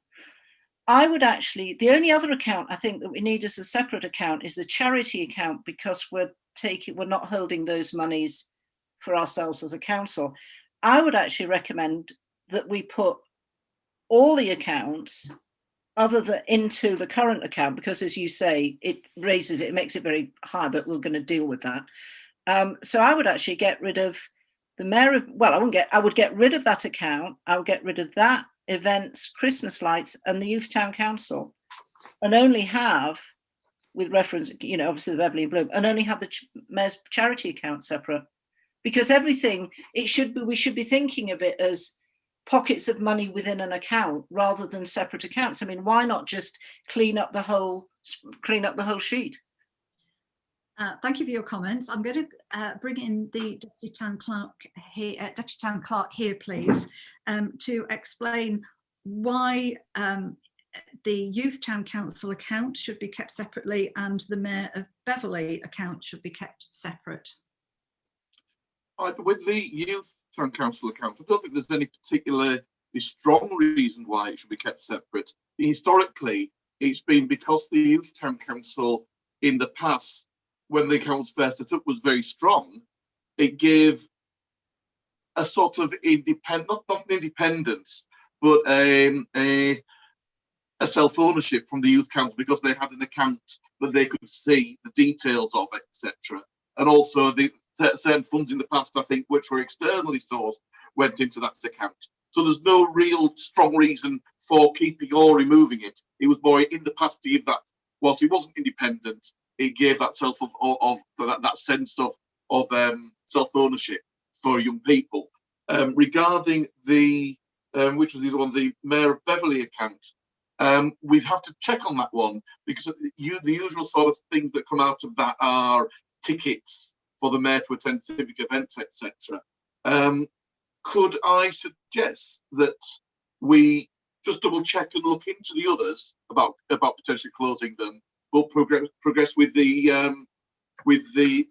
I would actually, the only other account I think that we need as a separate account is the charity account, because we're not holding those monies for ourselves as a council. I would actually recommend that we put all the accounts other than into the current account, because as you say, it raises it, makes it very high, but we're going to deal with that. So I would actually get rid of the mayor of, well, I would get rid of that account. I would get rid of that, events, Christmas lights, and the Youth Town Council, and only have, with reference, you know, obviously the Beverley and Bloom, and only have the mayor's charity account separate, because everything, we should be thinking of it as pockets of money within an account rather than separate accounts. I mean, why not just clean up the whole sheet?
Thank you for your comments. I'm going to bring in the Deputy Town Clerk here, please, to explain why the Youth Town Council account should be kept separately and the Mayor of Beverley account should be kept separate.
With the Youth Town Council account, I don't think there's any particularly strong reason why it should be kept separate. Historically, it's been because the Youth Town Council in the past, when the account was first set up, was very strong. It gave a sort of not an independence, but a self-ownership from the Youth Council, because they had an account that they could see the details of, etc. And also the certain funds in the past, I think, which were externally sourced, went into that account. So there's no real strong reason for keeping or removing it. It was more in the past to give that, whilst it wasn't independent, it gave that that sense of self-ownership for young people. Regarding the which was the other one, the Mayor of Beverley account, we'd have to check on that one, because the usual sort of things that come out of that are tickets for the mayor to attend civic events, etc. Could I suggest that we just double check and look into the others about potentially closing them, but progress with the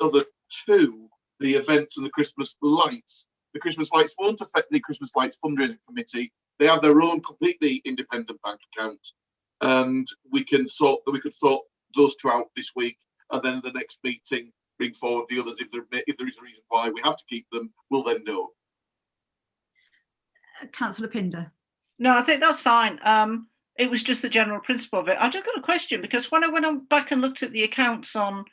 other two, the events and the Christmas lights. The Christmas lights won't affect the Christmas lights fundraising committee. They have their own completely independent bank account, and we could sort those two out this week, and then in the next meeting bring forward the others. If there is a reason why we have to keep them, we'll then know.
Councillor Pinder.
No, I think that's fine. It was just the general principle of it. I've just got a question, because when I went back and looked at the accounts on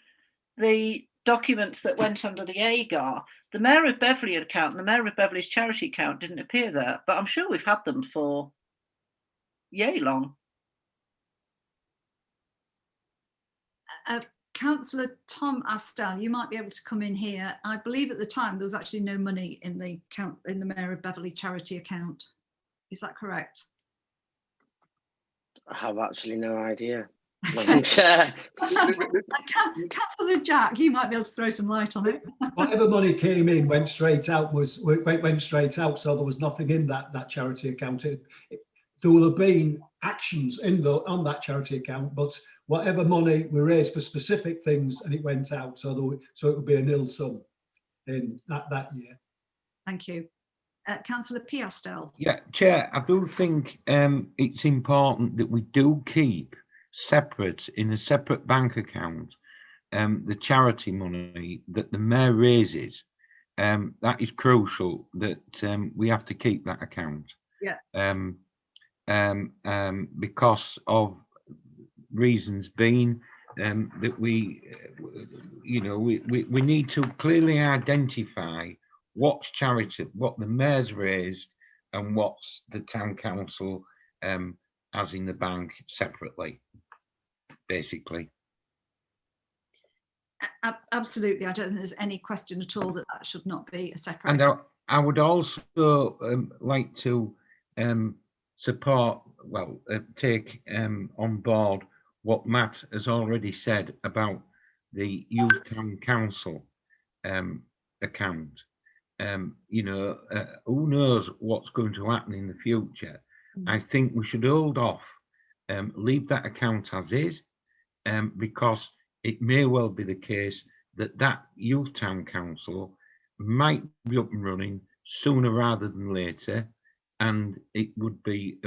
the documents that went under the AGAR, the Mayor of Beverley account and the Mayor of Beverley's charity account didn't appear there, but I'm sure we've had them for yay long.
Councillor Tom Astel, you might be able to come in here. I believe at the time there was actually no money in the Mayor of Beverley charity account. Is that correct?
I have actually no idea. Madam Chair.
Councillor Jack, you might be able to throw some light on it.
Whatever money came in went straight out. Went straight out, so there was nothing in that charity account. There will have been actions on that charity account, but whatever money we raised for specific things, and it went out, so it would be a nil sum in that year.
Thank you. Councillor Piastel.
Yeah, Chair, I do think it's important that we do keep separate, in a separate bank account, the charity money that the Mayor raises. That is crucial, that we have to keep that account.
Yeah.
Because of reasons being that we need to clearly identify what's charity, what the Mayor's raised, and what's the town council has in the bank separately, basically.
Absolutely, I don't think there's any question at all that should not be a separate.
And I would also like to support, take on board what Matt has already said about the Youth Town Council account. Who knows what's going to happen in the future. I think we should hold off, leave that account as is, because it may well be the case that Youth Town Council might be up and running sooner rather than later, and it would be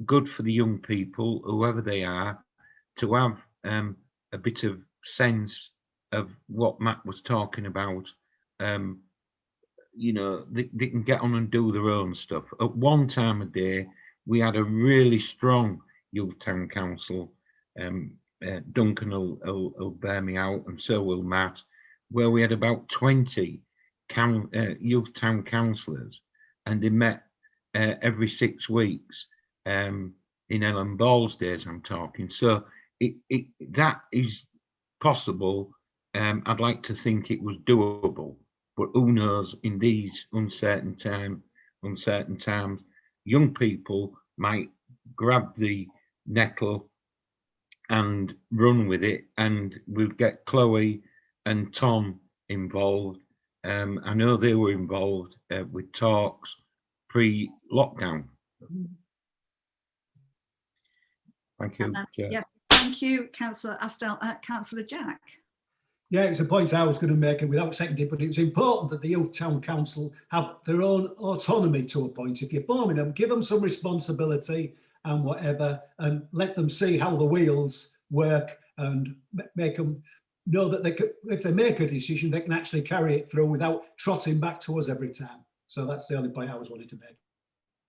good for the young people, whoever they are, to have a bit of sense of what Matt was talking about. They can get on and do their own stuff. At one time of day, we had a really strong Youth Town Council. Duncan will bear me out, and so will Matt, where we had about 20 Youth Town councillors, and they met every 6 weeks in Ellen Ball's days, I'm talking. So that is possible. I'd like to think it was doable, but who knows in these uncertain uncertain times. Young people might grab the nettle and run with it, and we'll get Chloe and Tom involved. I know they were involved with talks pre-lockdown. Thank you. Chair.
Yes, thank you, Councillor Astel. Councillor Jack.
Yeah, it's a point I was going to make, and without seconding, but it's important that the Youth Town Council have their own autonomy to a point. If you're forming them, give them some responsibility and whatever, and let them see how the wheels work, and make them know that they could, if they make a decision, they can actually carry it through without trotting back to us every time. So that's the only point I was wanting to make.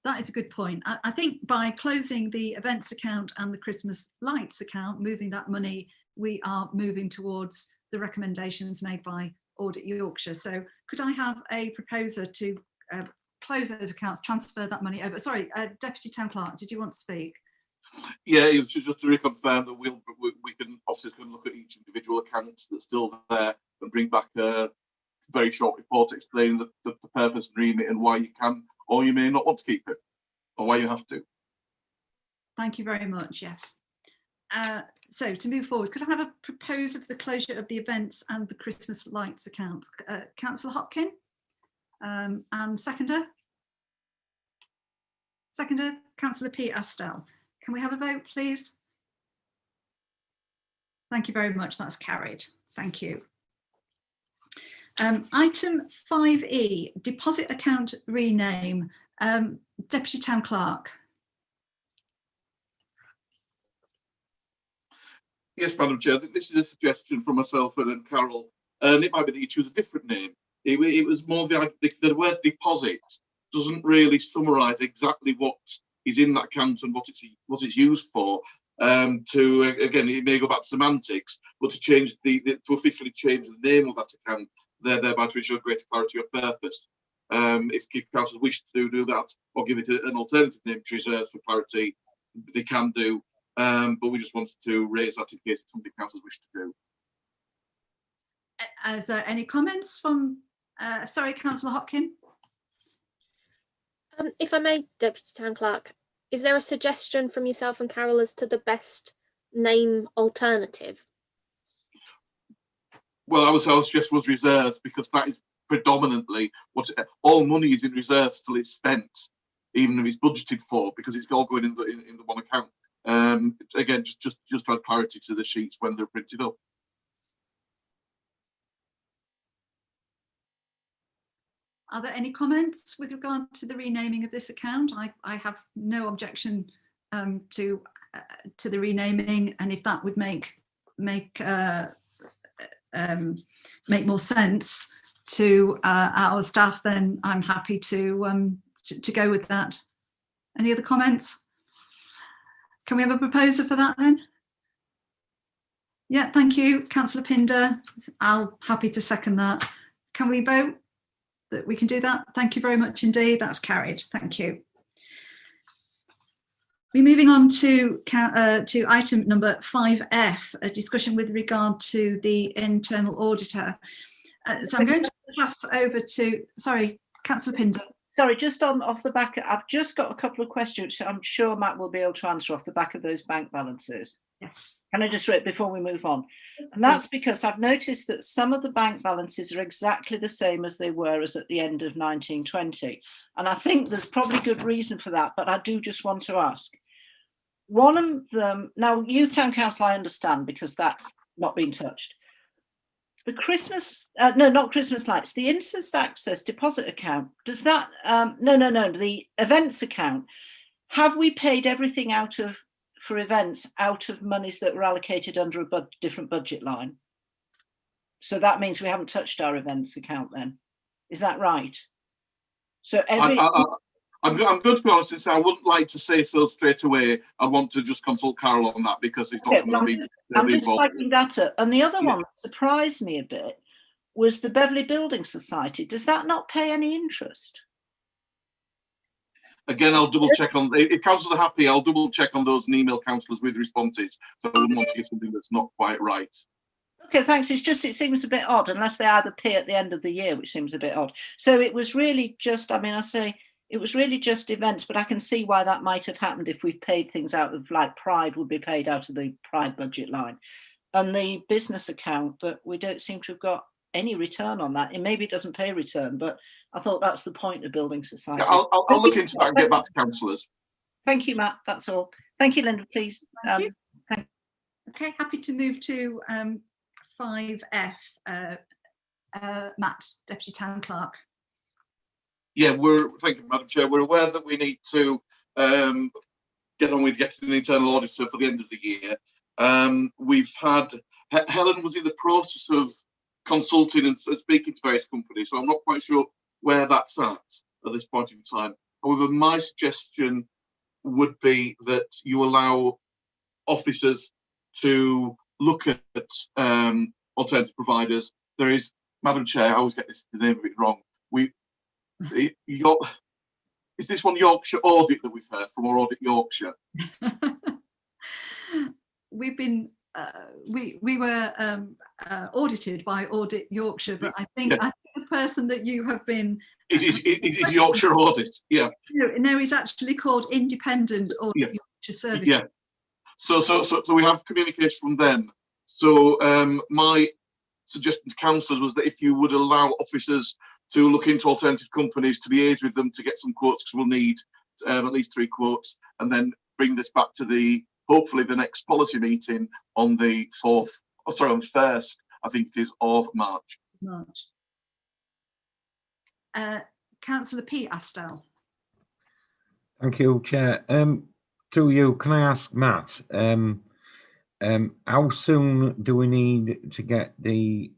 That is a good point. I think by closing the events account and the Christmas lights account, moving that money, we are moving towards the recommendations made by Audit Yorkshire. So could I have a proposer to close those accounts, transfer that money over? Sorry, Deputy Town Clerk, did you want to speak?
Yeah, it was just to reconfirm that we can officers can look at each individual account that's still there and bring back a very short report explaining the purpose and remit and why you can or you may not want to keep it, or why you have to.
Thank you very much. Yes. So to move forward, could I have a proposal for the closure of the events and the Christmas lights accounts? Councillor Hopkin, and seconder? Seconder, Councillor P. Astel. Can we have a vote, please? Thank you very much. That's carried. Thank you. Item 5E, deposit account rename. Deputy Town Clerk.
Yes, Madam Chair, this is a suggestion from myself and Carol, and it might be that you choose a different name. It was more the word deposit doesn't really summarise exactly what is in that account and what it's used for. Again, it may go back to semantics, but to change to officially change the name of that account, thereby to ensure greater clarity of purpose. If councils wish to do that or give it an alternative name to reserve for clarity, they can do. But we just wanted to raise that in case it's something councils wish to do.
Is there any comments from, sorry, Councillor Hopkin?
If I may, Deputy Town Clerk, is there a suggestion from yourself and Carol as to the best name alternative?
Well, I was just was reserves, because that is predominantly what all money is in reserves till it's spent, even if it's budgeted for, because it's all going in the one account. Again, just to add clarity to the sheets when they're printed up.
Are there any comments with regard to the renaming of this account? I have no objection to the renaming, and if that would make more sense to our staff, then I'm happy to go with that. Any other comments? Can we have a proposer for that then? Yeah, thank you, Councillor Pinder. I'll happy to second that. Can we vote that we can do that? Thank you very much indeed. That's carried. Thank you. We're moving on to item number 5F, a discussion with regard to the internal auditor. So I'm going to pass over to, sorry, Councillor Pinder.
Sorry, just off the back, I've just got a couple of questions I'm sure Matt will be able to answer off the back of those bank balances.
Yes.
Can I just read before we move on? And that's because I've noticed that some of the bank balances are exactly the same as they were as at the end of 1920. And I think there's probably good reason for that, but I do just want to ask. One of them, now Youth Town Council I understand because that's not been touched. The Christmas, no, not Christmas lights, the instant access deposit account, does that, no, the events account, have we paid everything out of, for events, out of monies that were allocated under a different budget line? So that means we haven't touched our events account then, is that right? So every...
I'm going to be honest and say I wouldn't like to say so straight away. I want to just consult Carol on that because it's not something
I'm just flagging that up. And the other one that surprised me a bit was the Beverley Building Society. Does that not pay any interest?
Again, I'll double check on, if councils are happy, I'll double check on those and email councillors with responses. So I wouldn't want to get something that's not quite right.
Okay, thanks. It's just, it seems a bit odd unless they either pay at the end of the year, which seems a bit odd. So it was really just, I mean, I say, it was really just events, but I can see why that might have happened if we've paid things out of, like Pride would be paid out of the Pride budget line. And the business account, but we don't seem to have got any return on that. It maybe doesn't pay return, but I thought that's the point of building society.
Yeah, I'll look into that and get back to councillors.
Thank you, Matt. That's all. Thank you, Linda, please.
Thank you. Okay, happy to move to 5F. Matt, Deputy Town Clerk.
Yeah, thank you, Madam Chair. We're aware that we need to get on with getting an internal auditor for the end of the year. We've had, Helen was in the process of consulting and speaking to various companies, so I'm not quite sure where that's at this point in time. However, my suggestion would be that you allow officers to look at alternative providers. There is, Madam Chair, I always get the name of it wrong. Is this one Yorkshire Audit that we've heard from, or Audit Yorkshire?
We've been we were audited by Audit Yorkshire, but I think the person that you have been
is Yorkshire Audit. Yeah.
No, he's actually called Independent Audit Yorkshire Services.
Yeah. So we have communication from them. So my suggestion to councillors was that if you would allow officers to look into alternative companies, to liaise with them to get some quotes, because we'll need at least 3 quotes, and then bring this back to hopefully the next policy meeting on the 1st, I think it is, of March.
Councillor Pete Astel.
Thank you, Chair. To you, can I ask Matt, how soon do we need to get the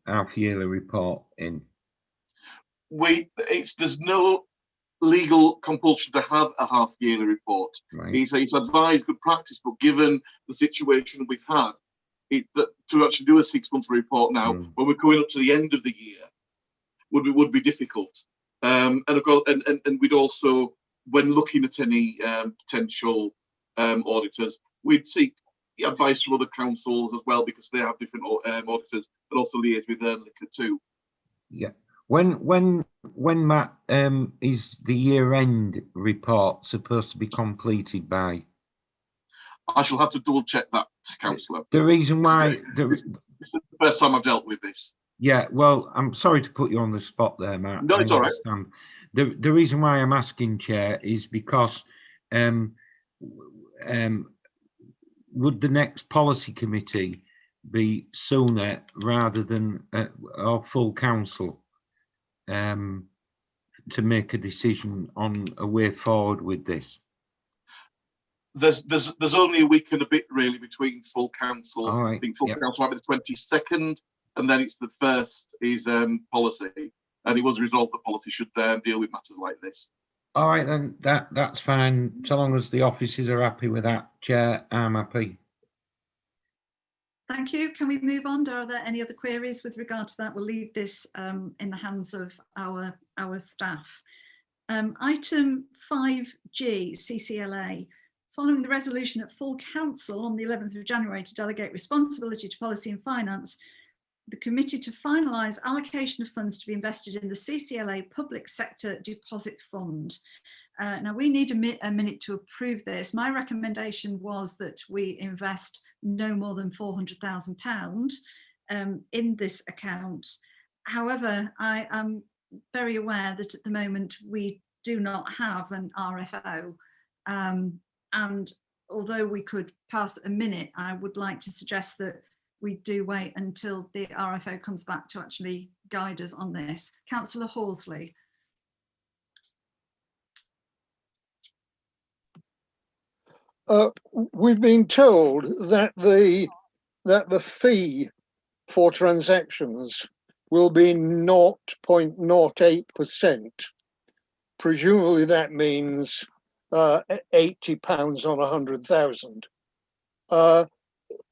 half-yearly report in?
There's no legal compulsion to have a half-yearly report.
Right.
It's advised good practice, but given the situation we've had, to actually do a 6-month report now, when we're coming up to the end of the year, would be difficult. And of course, and we'd also, when looking at any potential auditors, we'd seek advice from other councils as well, because they have different auditors, and also liaise with Liquor too.
Yeah. When Matt, is the year-end report supposed to be completed by?
I shall have to double check that, councillor.
The reason why
this is the first time I've dealt with this.
Yeah, well, I'm sorry to put you on the spot there, Matt.
No, it's all right.
The reason why I'm asking, Chair, is because would the next policy committee be sooner rather than our full council to make a decision on a way forward with this?
There's only a week and a bit really between full council.
All right.
I think full council might be the 22nd, and then it's the 1st is policy, and it was resolved that policy should deal with matters like this.
All right, then that's fine. So long as the officers are happy with that, Chair, I'm happy.
Thank you. Can we move on? Are there any other queries with regard to that? We'll leave this in the hands of our staff. Item 5G, CCLA. Following the resolution at full council on the 11th of January to delegate responsibility to policy and finance, the committee to finalise allocation of funds to be invested in the CCLA Public Sector Deposit Fund. Now we need a minute to approve this. My recommendation was that we invest no more than £400,000 in this account. However, I am very aware that at the moment we do not have an RFO. And although we could pass a minute, I would like to suggest that we do wait until the RFO comes back to actually guide us on this. Councillor Horsley.
We've been told that the fee for transactions will be 0.08%. Presumably that means £80 on 100,000.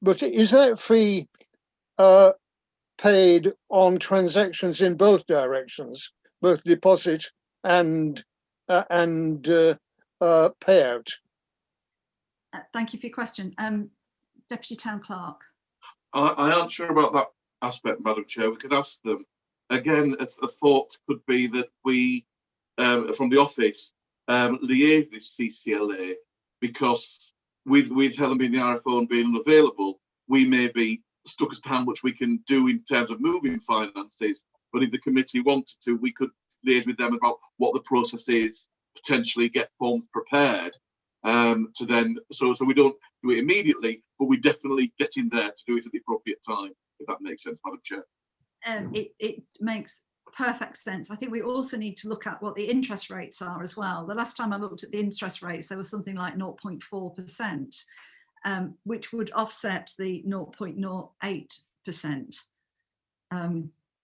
But is that fee paid on transactions in both directions, both deposit and payout?
Thank you for your question. Deputy Town Clerk.
I aren't sure about that aspect, Madam Chair. We could ask them. Again, a thought could be that we from the office liaise with CCLA, because with Helen being the RFO and being unavailable, we may be stuck as to how much we can do in terms of moving finances. But if the committee wanted to, we could liaise with them about what the process is, potentially get forms prepared to then, so we don't do it immediately, but we definitely get in there to do it at the appropriate time, if that makes sense, Madam Chair.
It makes perfect sense. I think we also need to look at what the interest rates are as well. The last time I looked at the interest rates, there was something like 0.4%, which would offset the 0.08%.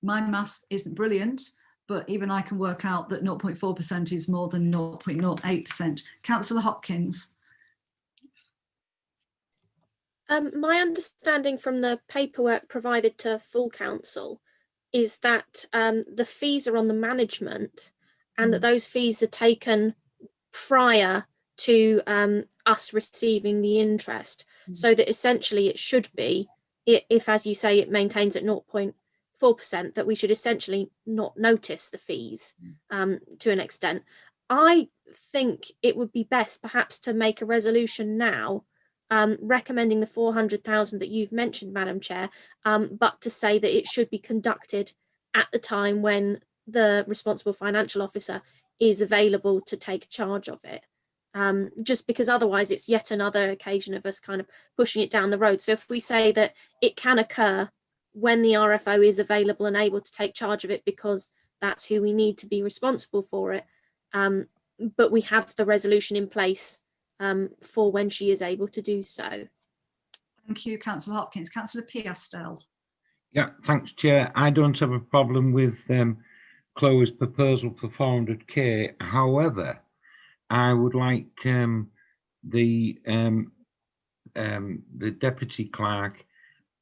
My maths isn't brilliant, but even I can work out that 0.4% is more than 0.08%. Councillor Hopkins.
My understanding from the paperwork provided to full council is that the fees are on the management, and that those fees are taken prior to us receiving the interest, so that essentially it should be, if as you say it maintains at 0.4%, that we should essentially not notice the fees to an extent. I think it would be best perhaps to make a resolution now recommending the 400,000 that you've mentioned, Madam Chair, but to say that it should be conducted at the time when the responsible financial officer is available to take charge of it. Just because otherwise it's yet another occasion of us kind of pushing it down the road. So if we say that it can occur when the RFO is available and able to take charge of it, because that's who we need to be responsible for it, but we have the resolution in place for when she is able to do so.
Thank you, Councillor Hopkins. Councillor Piastel.
Yeah, thanks, Chair. I don't have a problem with Chloe's proposal for 400k. However, I would like the deputy clerk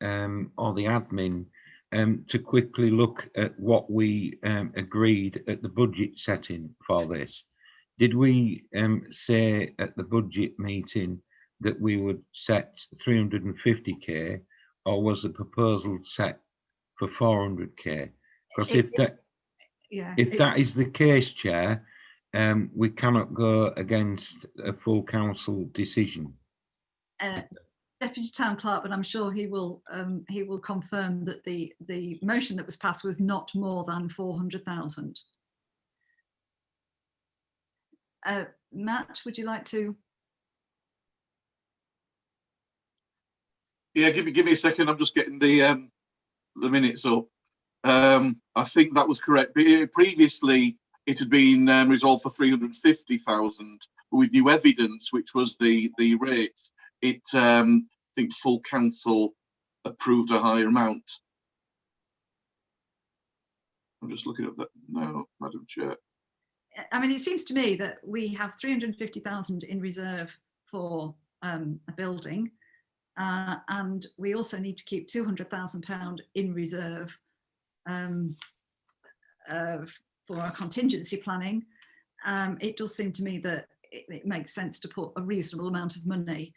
or the admin to quickly look at what we agreed at the budget setting for this. Did we say at the budget meeting that we would set 350k, or was the proposal set for 400k? Because if that is the case, Chair, we cannot go against a full council decision.
Deputy Town Clerk, but I'm sure he will confirm that the motion that was passed was not more than 400,000. Matt, would you like to?
Yeah, give me a second. I'm just getting the minutes up. I think that was correct. Previously, it had been resolved for 350,000, but with new evidence, which was the rates, it I think full council approved a higher amount. I'm just looking at that now, Madam Chair.
I mean, it seems to me that we have 350,000 in reserve for a building, and we also need to keep £200,000 in reserve for our contingency planning. It does seem to me that it makes sense to put a reasonable amount of money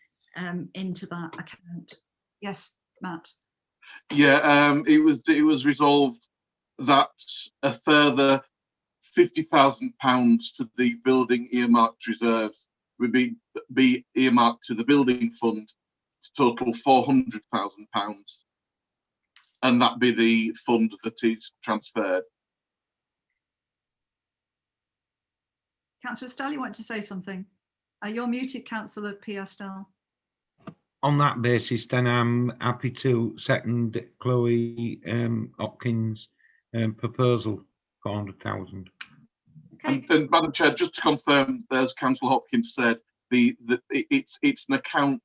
into that account. Yes, Matt.
Yeah, it was resolved that a further £50,000 to the building earmarked reserves would be earmarked to the building fund to total £400,000, and that be the fund that is transferred.
Councillor Stell, you want to say something? You're muted, Councillor Piastel. On
that basis, then I'm happy to second Chloe Hopkins' proposal, 400,000.
Okay.
And Madam Chair, just to confirm, as Councillor Hopkins said, it's an account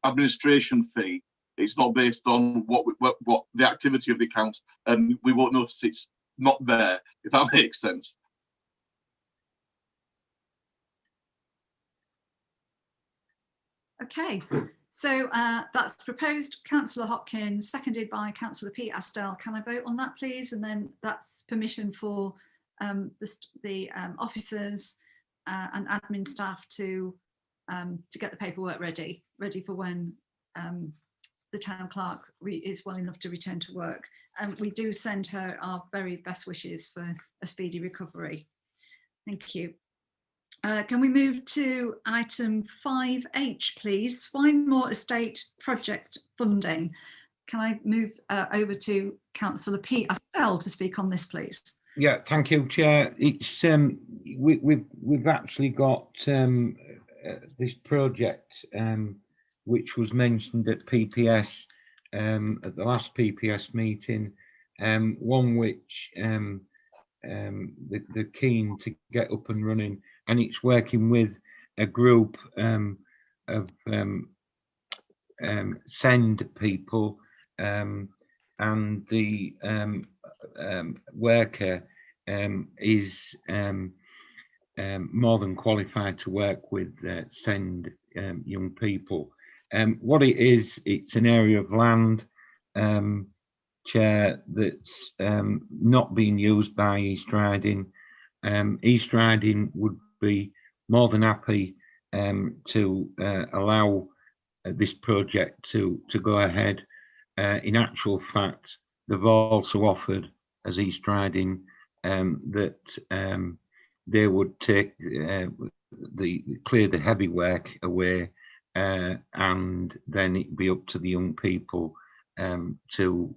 administration fee. It's not based on what the activity of the accounts, and we won't notice it's not there, if that makes sense.
Okay, so that's proposed, Councillor Hopkins, seconded by Councillor Piastel. Can I vote on that, please? And then that's permission for the officers and admin staff to get the paperwork ready for when the town clerk is well enough to return to work. We do send her our very best wishes for a speedy recovery. Thank you. Can we move to item 5H, please? Swinemore Estate Project Funding. Can I move over to Councillor P. Astell to speak on this, please?
Yeah, thank you, Chair. It's we've actually got this project which was mentioned at PPS at the last PPS meeting, one which they're keen to get up and running, and it's working with a group of SEND people, and the worker is more than qualified to work with SEND young people. What it is, it's an area of land, Chair, that's not being used by East Riding. East Riding would be more than happy to allow this project to go ahead. In actual fact, they've also offered, as East Riding, that they would take clear the heavy work away, and then it'd be up to the young people to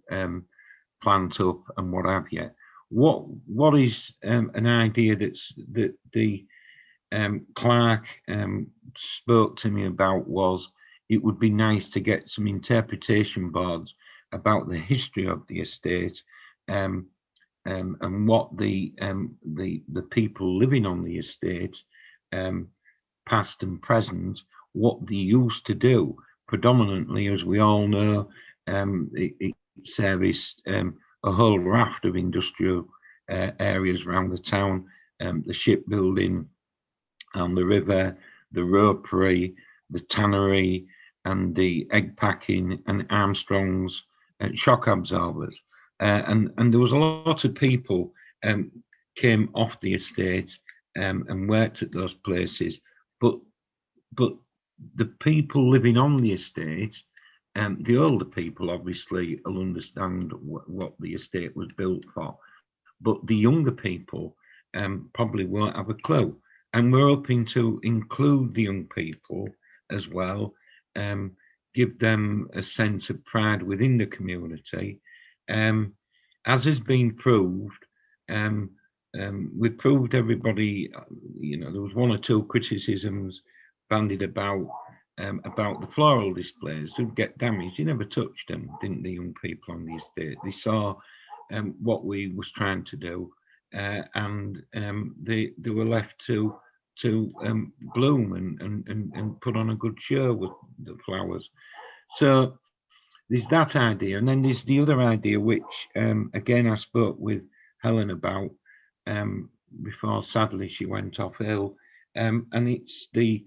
plant up and what have you. What is an idea that the clerk spoke to me about was it would be nice to get some interpretation boards about the history of the estate, and what the people living on the estate, past and present, what they used to do. Predominantly, as we all know, it serviced a whole raft of industrial areas around the town, the shipbuilding on the river, the ropery, the tannery, and the egg packing, and Armstrong's shock absorbers. And there was a lot of people came off the estate and worked at those places, but the people living on the estate, the older people obviously will understand what the estate was built for, but the younger people probably won't have a clue. And we're hoping to include the young people as well, give them a sense of pride within the community. As has been proved, we proved everybody, there was one or two criticisms bandied about the floral displays would get damaged. You never touched them, didn't the young people on the estate? They saw what we was trying to do, and they were left to bloom and put on a good show with the flowers. So there's that idea, and then there's the other idea, which again I spoke with Helen about before sadly she went off ill, and it's the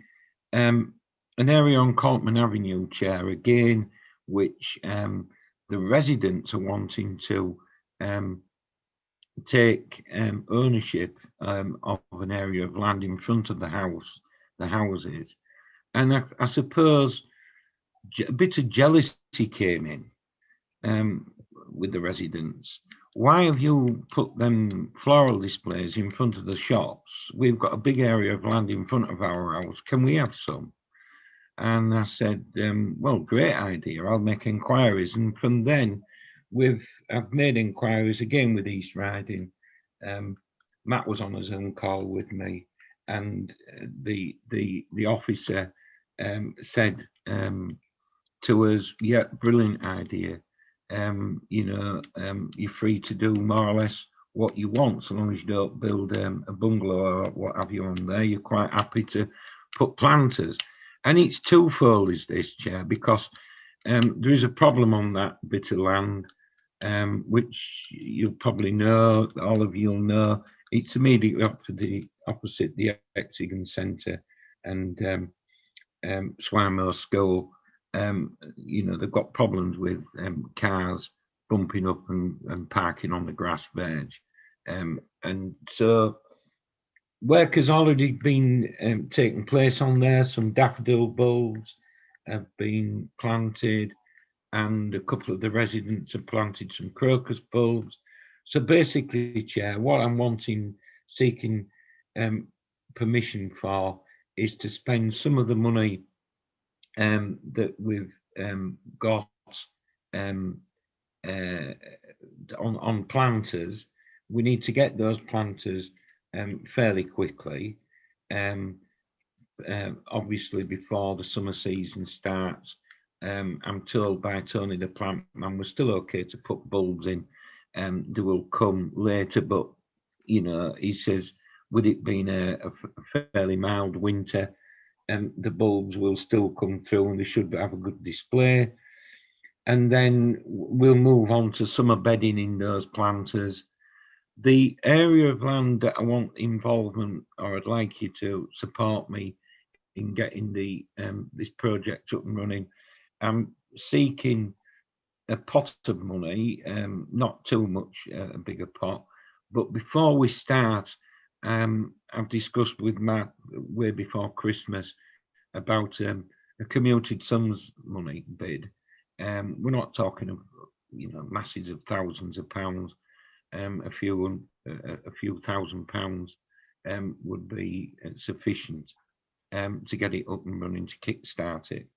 an area on Coltman Avenue, Chair, again, which the residents are wanting to take ownership of an area of land in front of the houses. And I suppose a bit of jealousy came in with the residents. Why have you put them floral displays in front of the shops? We've got a big area of land in front of our house. Can we have some? And I said, well, great idea. I'll make inquiries. And from then, I've made inquiries again with East Riding. Matt was on his own call with me, and the officer said to us, yeah, brilliant idea. You're free to do more or less what you want, so long as you don't build a bungalow or what have you on there. You're quite happy to put planters. And it's twofold, is this, Chair, because there is a problem on that bit of land, which you'll probably know, all of you'll know. It's immediately opposite the Exegan Centre and Swinemore School. They've got problems with cars bumping up and parking on the grass veg. And so work has already been taking place on there. Some daffodil bulbs have been planted, and a couple of the residents have planted some crocus bulbs. So basically, Chair, what I'm seeking permission for is to spend some of the money that we've got on planters. We need to get those planters fairly quickly, obviously before the summer season starts. I'm told by Tony the plant man we're still okay to put bulbs in. They will come later, but you know, he says with it being a fairly mild winter, the bulbs will still come through and they should have a good display. And then we'll move on to summer bedding in those planters. The area of land that I want involvement, or I'd like you to support me in getting the this project up and running. I'm seeking a pot of money, not too much, a bigger pot. But before we start, I've discussed with Matt way before Christmas about a commuted sums money bid. We're not talking of, you know, masses of thousands of pounds. A few £1,000 would be sufficient to get it up and running, to kickstart it.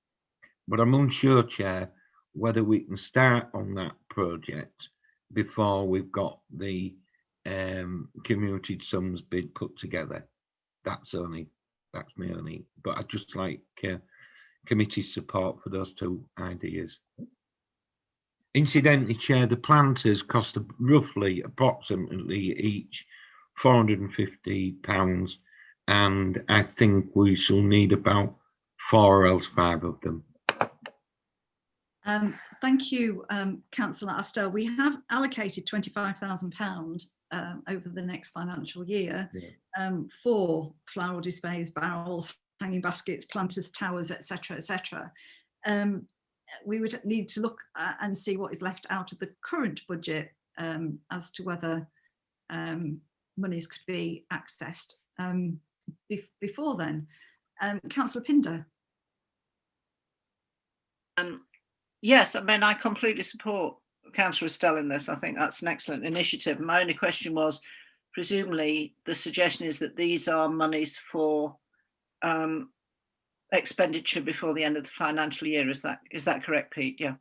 But I'm unsure, Chair, whether we can start on that project before we've got the commuted sums bid put together. That's me only. But I'd just like committee support for those two ideas. Incidentally, Chair, the planters cost roughly, approximately each £450, and I think we shall need about 4 or else 5 of them.
Thank you, Councillor Astel. We have allocated £25,000 over the next financial year for floral displays, barrels, hanging baskets, planters, towers, etc., etc. We would need to look and see what is left out of the current budget as to whether monies could be accessed before then. Councillor Pinder.
Yes, I mean, I completely support Councillor Estelle in this. I think that's an excellent initiative. My only question was, presumably the suggestion is that these are monies for expenditure before the end of the financial year. Is that correct, Pete? Yeah.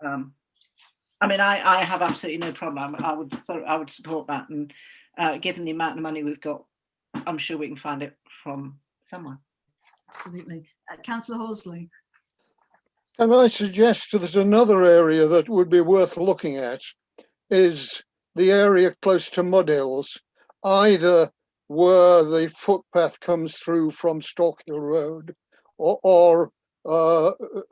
I mean, I have absolutely no problem. I would support that, and given the amount of money we've got, I'm sure we can find it from somewhere.
Absolutely. Councillor Horsley.
Can I suggest that another area that would be worth looking at is the area close to Mud Hills, either where the footpath comes through from Stockhill Road or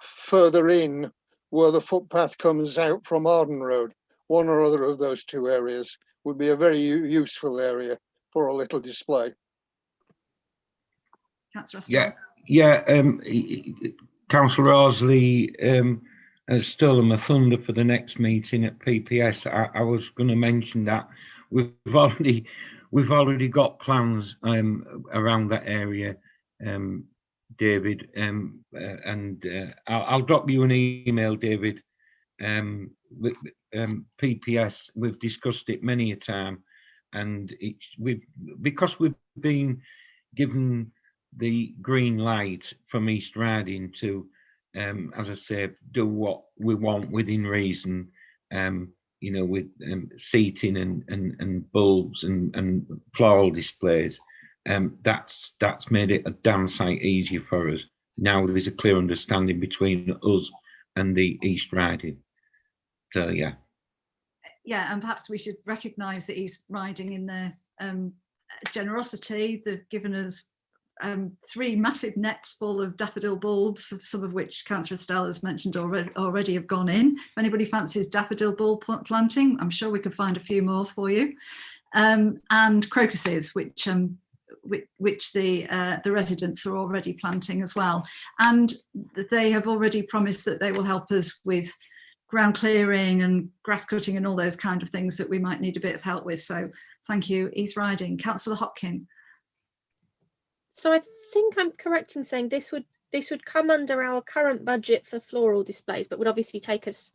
further in where the footpath comes out from Arden Road. One or other of those two areas would be a very useful area for a little display.
Councillor Astel.
Yeah. Councillor Horsley has stolen my thunder for the next meeting at PPS. I was going to mention that we've already got plans around that area, David, and I'll drop you an email, David. PPS, we've discussed it many a time, and because we've been given the green light from East Riding to, as I say, do what we want within reason, you know, with seating and bulbs and floral displays. That's made it a damn sight easier for us. Now there is a clear understanding between us and the East Riding. So yeah.
Yeah, and perhaps we should recognise the East Riding in their generosity. They've given us 3 massive nets full of daffodil bulbs, some of which Councillor Estelle has mentioned already have gone in. If anybody fancies daffodil bulb planting, I'm sure we could find a few more for you. And crocuses, which the residents are already planting as well. And they have already promised that they will help us with ground clearing and grass cutting and all those kind of things that we might need a bit of help with. So thank you, East Riding. Councillor Hopkin. So
I think I'm correct in saying this would come under our current budget for floral displays, but would obviously take us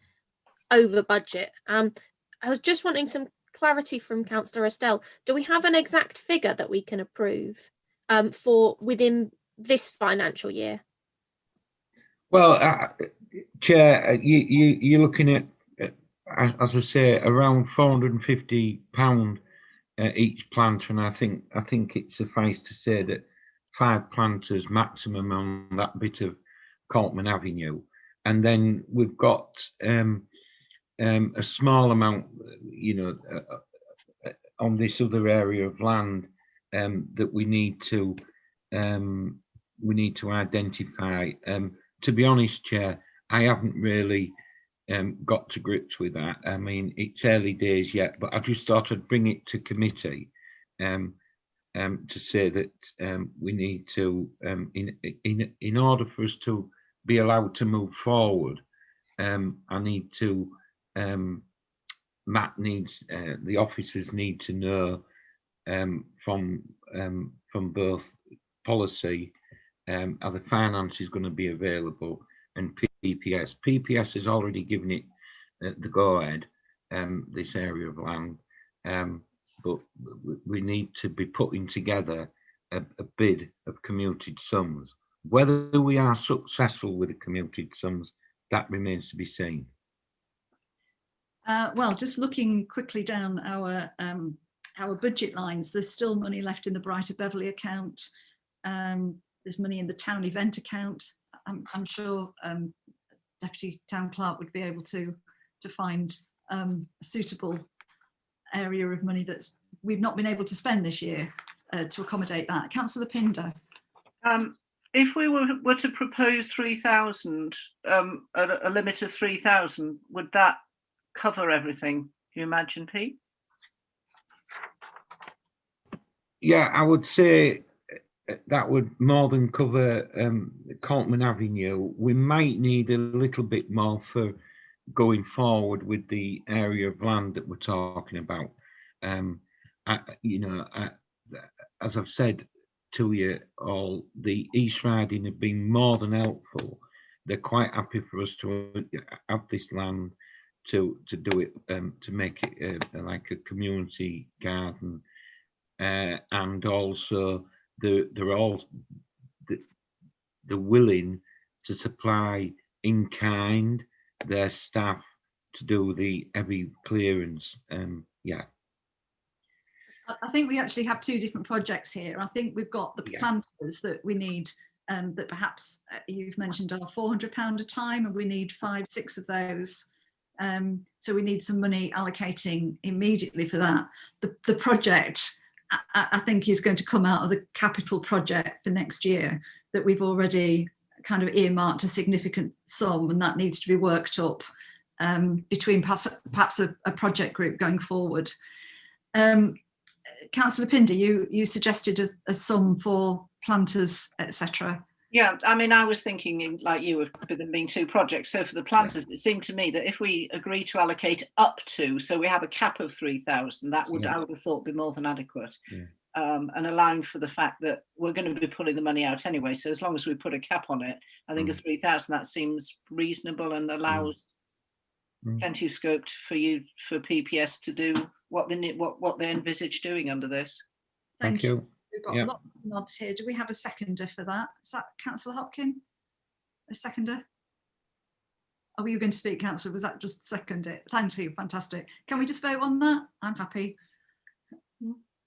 over budget. I was just wanting some clarity from Councillor Estelle, do we have an exact figure that we can approve for within this financial year?
Well, Chair, you're looking at, as I say, around £450 each planter, and I think it's suffice to say that 5 planters maximum on that bit of Coltman Avenue, and then we've got a small amount, on this other area of land that we need to identify. To be honest, Chair, I haven't really got to grips with that. I mean, it's early days yet, but I just thought I'd bring it to committee to say that we need to, in order for us to be allowed to move forward, I need to, Matt needs, the officers need to know from both policy, are the finance is going to be available, and PPS. PPS has already given it the go-ahead, this area of land, but we need to be putting together a bid of commuted sums. Whether we are successful with the commuted sums, that remains to be seen.
Well, just looking quickly down our budget lines, there's still money left in the Brighter Beverley account. There's money in the town event account. I'm sure Deputy Town Clerk would be able to find a suitable area of money that we've not been able to spend this year to accommodate that. Councillor Pinder.
If we were to propose 3,000, a limit of 3,000, would that cover everything, do you imagine, Pete?
Yeah, I would say that would more than cover Coltman Avenue. We might need a little bit more for going forward with the area of land that we're talking about. As I've said to you all, the East Riding have been more than helpful. They're quite happy for us to have this land to do it, to make it like a community garden, and also they're willing to supply in kind their staff to do the heavy clearance. Yeah.
I think we actually have 2 different projects here. I think we've got the planters that we need, that perhaps you've mentioned are £400 a time, and we need 5, 6 of those. So we need some money allocating immediately for that. The project, I think, is going to come out of the capital project for next year that we've already kind of earmarked a significant sum, and that needs to be worked up between perhaps a project group going forward. Councillor Pinder, you suggested a sum for planters, etc.
Yeah, I mean, I was thinking like you, with them being 2 projects. So for the planters, it seemed to me that if we agree to allocate up to, so we have a cap of 3,000, that would, I would have thought, be more than adequate. And allowing for the fact that we're going to be pulling the money out anyway. So as long as we put a cap on it, I think a 3,000, that seems reasonable and allows plenty of scope for PPS to do what they envisage doing under this.
Thank you. We've got lots of nods here. Do we have a seconder for that? Is that Councillor Hopkin? A seconder? Oh, were you going to speak, Councillor? Was that just second it? Thank you. Fantastic. Can we just vote on that? I'm happy.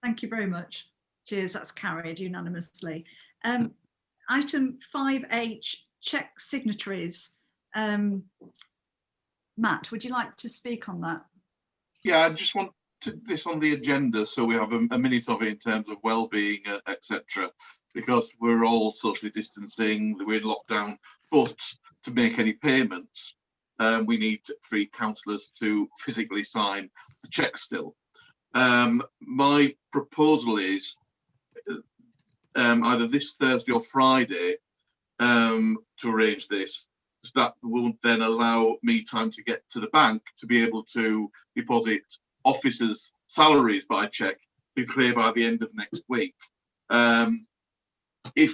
Thank you very much. Cheers. That's carried unanimously. Item 5H, check signatories. Matt, would you like to speak on that?
Yeah, I just want this on the agenda so we have a minute of it in terms of well-being, etc. Because we're all socially distancing, we're in lockdown, but to make any payments, we need 3 councillors to physically sign the cheque still. My proposal is either this Thursday or Friday to arrange this. That will then allow me time to get to the bank to be able to deposit officers' salaries by cheque, be clear by the end of next week. If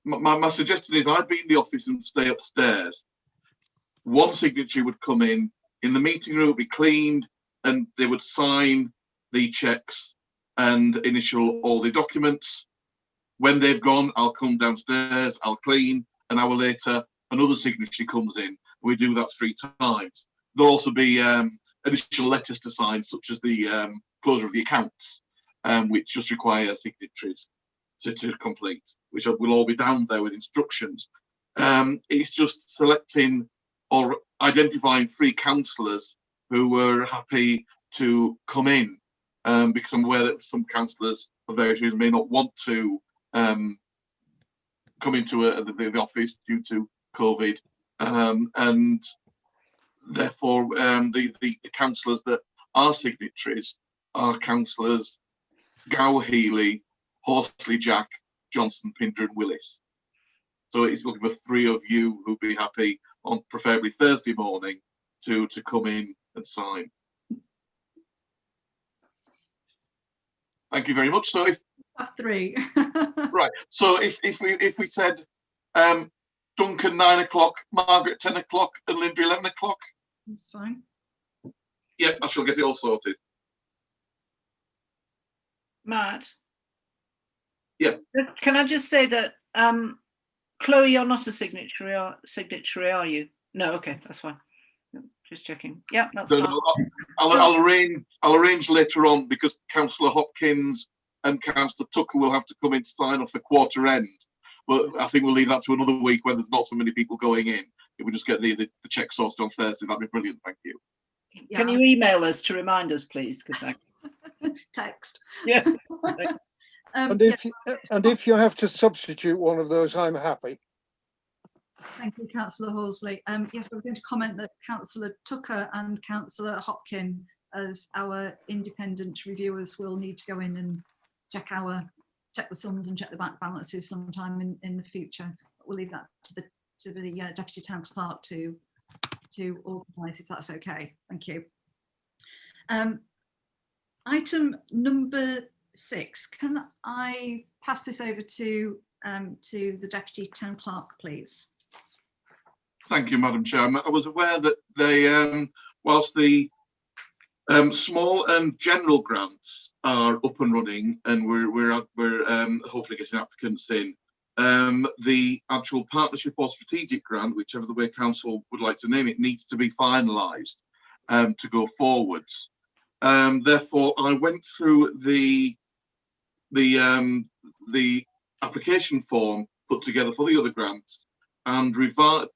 my suggestion is I'd be in the office and stay upstairs. 1 signature would come in the meeting room, would be cleaned, and they would sign the checks and initial all the documents. When they've gone, I'll come downstairs, I'll clean. An hour later, another signature comes in. We do that 3 times. There'll also be additional letters to sign, such as the closure of the accounts, which just require signatories to complete, which will all be down there with instructions. It's just selecting or identifying 3 councillors who were happy to come in, because I'm aware that some councillors for various reasons may not want to come into the office due to COVID, and therefore the councillors that are signatories are councillors Gow, Healy, Horsley, Jack, Johnson, Pinder and Willis. So it's looking for 3 of you who'd be happy on preferably Thursday morning to come in and sign. Thank you very much. So if
3.
right, so if we said Duncan 9 o'clock, Margaret 10 o'clock, and Linda 11 o'clock.
That's fine.
Yeah, I shall get it all sorted.
Matt?
Yeah.
Can I just say that, Chloe, you're not a signatory, are you? No, okay, that's fine. Just checking. Yeah, that's
So
fine.
I'll arrange later on, because Councillor Hopkins and Councillor Tucker will have to come in to sign off the quarter end. But I think we'll leave that to another week when there's not so many people going in. If we just get the check sorted on Thursday, that'd be brilliant. Thank you.
Yeah.
Can you email us to remind us, please? Because
Text.
yeah.
And
Yeah,
if you have to substitute one of those, I'm happy.
thank you, Councillor Horsley. Yes, I was going to comment that Councillor Tucker and Councillor Hopkin, as our independent reviewers, will need to go in and check the sums and check the bank balances sometime in the future. We'll leave that to the Deputy Town Clerk to organise, if that's okay. Thank you. Item number 6. Can I pass this over to the Deputy Town Clerk, please?
Thank you, Madam Chair. I was aware that they, whilst the small and general grants are up and running, and we're hopefully getting applicants in, the actual partnership or strategic grant, whichever the way council would like to name it, needs to be finalised to go forwards. Therefore, I went through the application form put together for the other grants and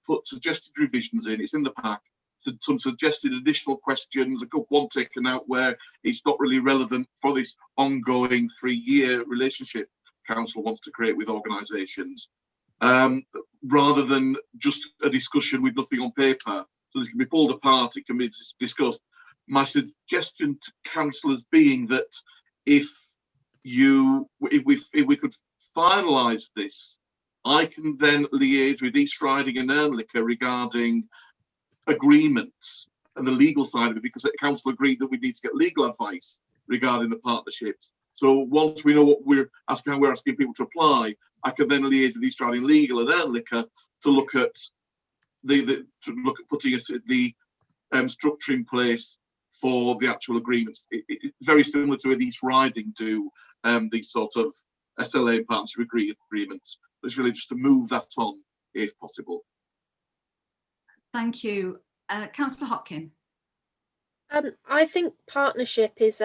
put suggested revisions in. It's in the pack. Some suggested additional questions, one taken out where it's not really relevant for this ongoing 3-year relationship council wants to create with organisations, rather than just a discussion with nothing on paper. So this can be pulled apart, it can be discussed. My suggestion to councillors being that if we could finalise this, I can then liaise with East Riding and Ernlicker regarding agreements and the legal side of it, because the council agreed that we need to get legal advice regarding the partnerships. So once we know what we're asking, how we're asking people to apply, I can then liaise with East Riding Legal and Ernlicker to look at putting the structure in place for the actual agreements. It's very similar to what East Riding do these sort of SLA and partnership agreements. It's really just to move that on if possible.
Thank you. Councillor Hopkin.
I think partnership is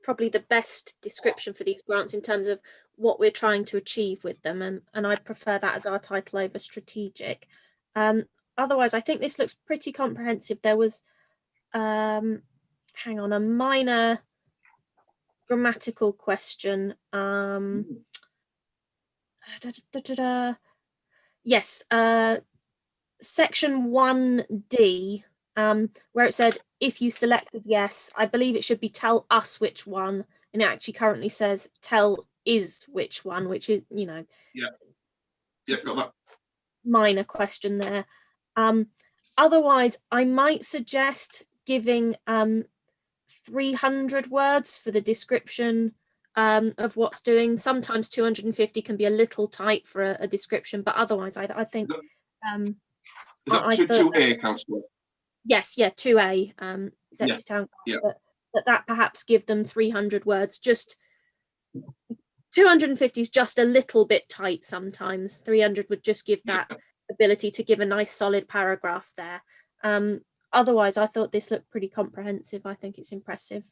probably the best description for these grants in terms of what we're trying to achieve with them, and I prefer that as our title over strategic. Otherwise, I think this looks pretty comprehensive. There was, hang on, a minor grammatical question. Yes, section 1D, where it said, if you selected yes, I believe it should be tell us which one, and it actually currently says tell is which one, which is, you know,
yeah, got that.
Minor question there. Otherwise, I might suggest giving 300 words for the description of what's doing. Sometimes 250 can be a little tight for a description, but otherwise, I think.
Is that 2A, Councillor?
Yes, yeah, 2A, Deputy Town.
Yeah.
But that perhaps give them 300 words. Just 250 is just a little bit tight sometimes. 300 would just give that ability to give a nice solid paragraph there. Otherwise, I thought this looked pretty comprehensive. I think it's impressive.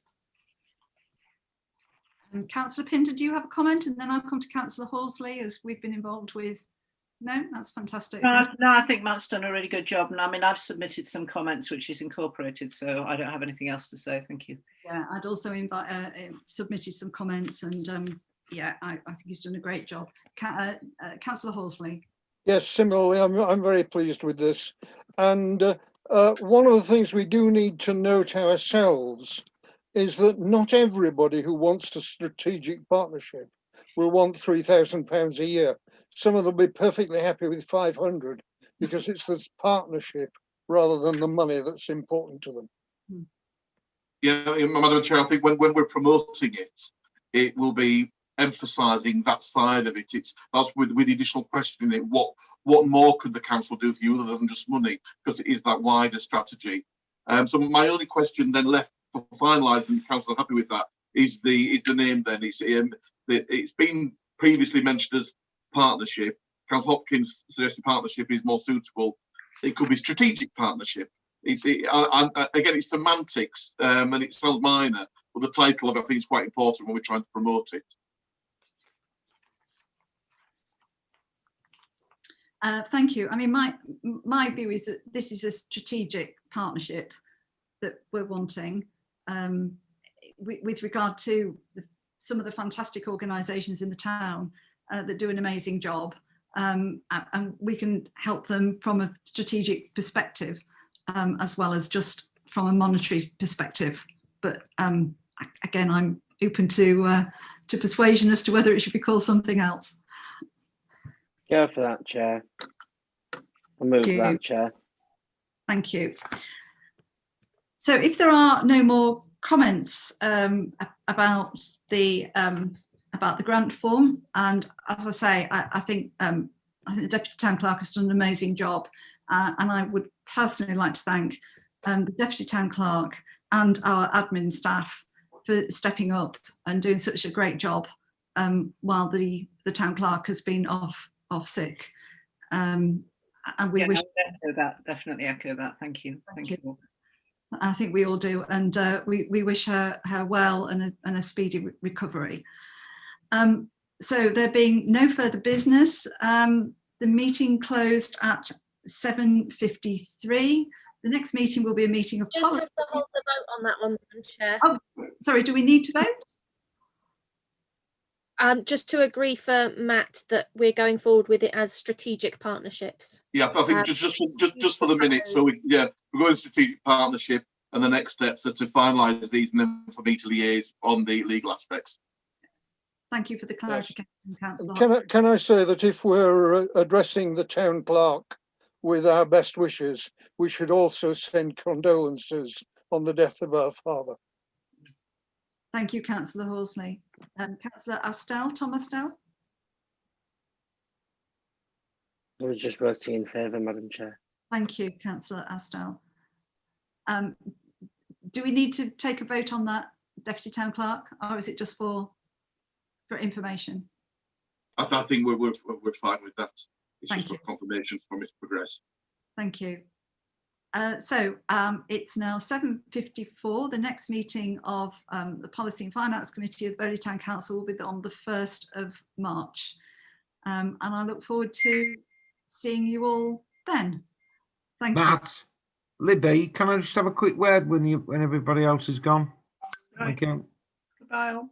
Councillor Pinder, do you have a comment? And then I'll come to Councillor Horsley, as we've been involved with. No, that's fantastic.
No, I think Matt's done a really good job. And I mean, I've submitted some comments which is incorporated, so I don't have anything else to say. Thank you.
Yeah, I'd also submitted some comments, and yeah, I think he's done a great job. Councillor Horsley.
Yes, similarly, I'm very pleased with this. And one of the things we do need to note ourselves is that not everybody who wants a strategic partnership will want £3,000 a year. Some of them will be perfectly happy with 500 because it's this partnership rather than the money that's important to them.
Yeah, Madam Chair, I think when we're promoting it, it will be emphasising that side of it. That's with the additional question in it. What more could the council do for you other than just money? Because it is that wider strategy. So my only question then left for finalising, the council are happy with that, is the name. Then it's been previously mentioned as partnership. Councillor Hopkins suggested partnership is more suitable. It could be strategic partnership. Again, it's semantics, and it sounds minor, but the title of it I think is quite important when we're trying to promote it.
Thank you. I mean, my view is that this is a strategic partnership that we're wanting with regard to some of the fantastic organisations in the town that do an amazing job, and we can help them from a strategic perspective as well as just from a monetary perspective. But again, I'm open to persuasion as to whether it should be called something else.
Go for that, Chair. I'll move that, Chair.
Thank you. So if there are no more comments about the grant form, and as I say, I think the Deputy Town Clerk has done an amazing job, and I would personally like to thank the Deputy Town Clerk and our admin staff for stepping up and doing such a great job while the Town Clerk has been off sick. And we wish.
Definitely echo that. Thank you. Thank you.
I think we all do, and we wish her well and a speedy recovery. So there being no further business, the meeting closed at 7:53. The next meeting will be a meeting of
Just have to hold the vote on that one, Madam Chair.
Oh, sorry, do we need to vote?
Just to agree for Matt that we're going forward with it as strategic partnerships.
Yeah, I think just for the minute. So we're going strategic partnership, and the next steps are to finalise these and then for me to liaise on the legal aspects.
Thank you for the clarification, Councillor.
Can I say that if we're addressing the Town Clerk with our best wishes, we should also send condolences on the death of our father.
Thank you, Councillor Horsley. Councillor Astell, Tom Astell.
I was just voting in favour, Madam Chair.
Thank you, Councillor Astell. Do we need to take a vote on that, Deputy Town Clerk, or is it just for information?
I think we're fine with that. It's
Thank
just
you.
for confirmation from its progress.
Thank you. So it's now 7:54. The next meeting of the Policy and Finance Committee of Beverley Town Council will be on the 1st of March. And I look forward to seeing you all then. Thank you.
Matt, Libby, can I just have a quick word when everybody else is gone?
Right.
Thank you.
Goodbye all.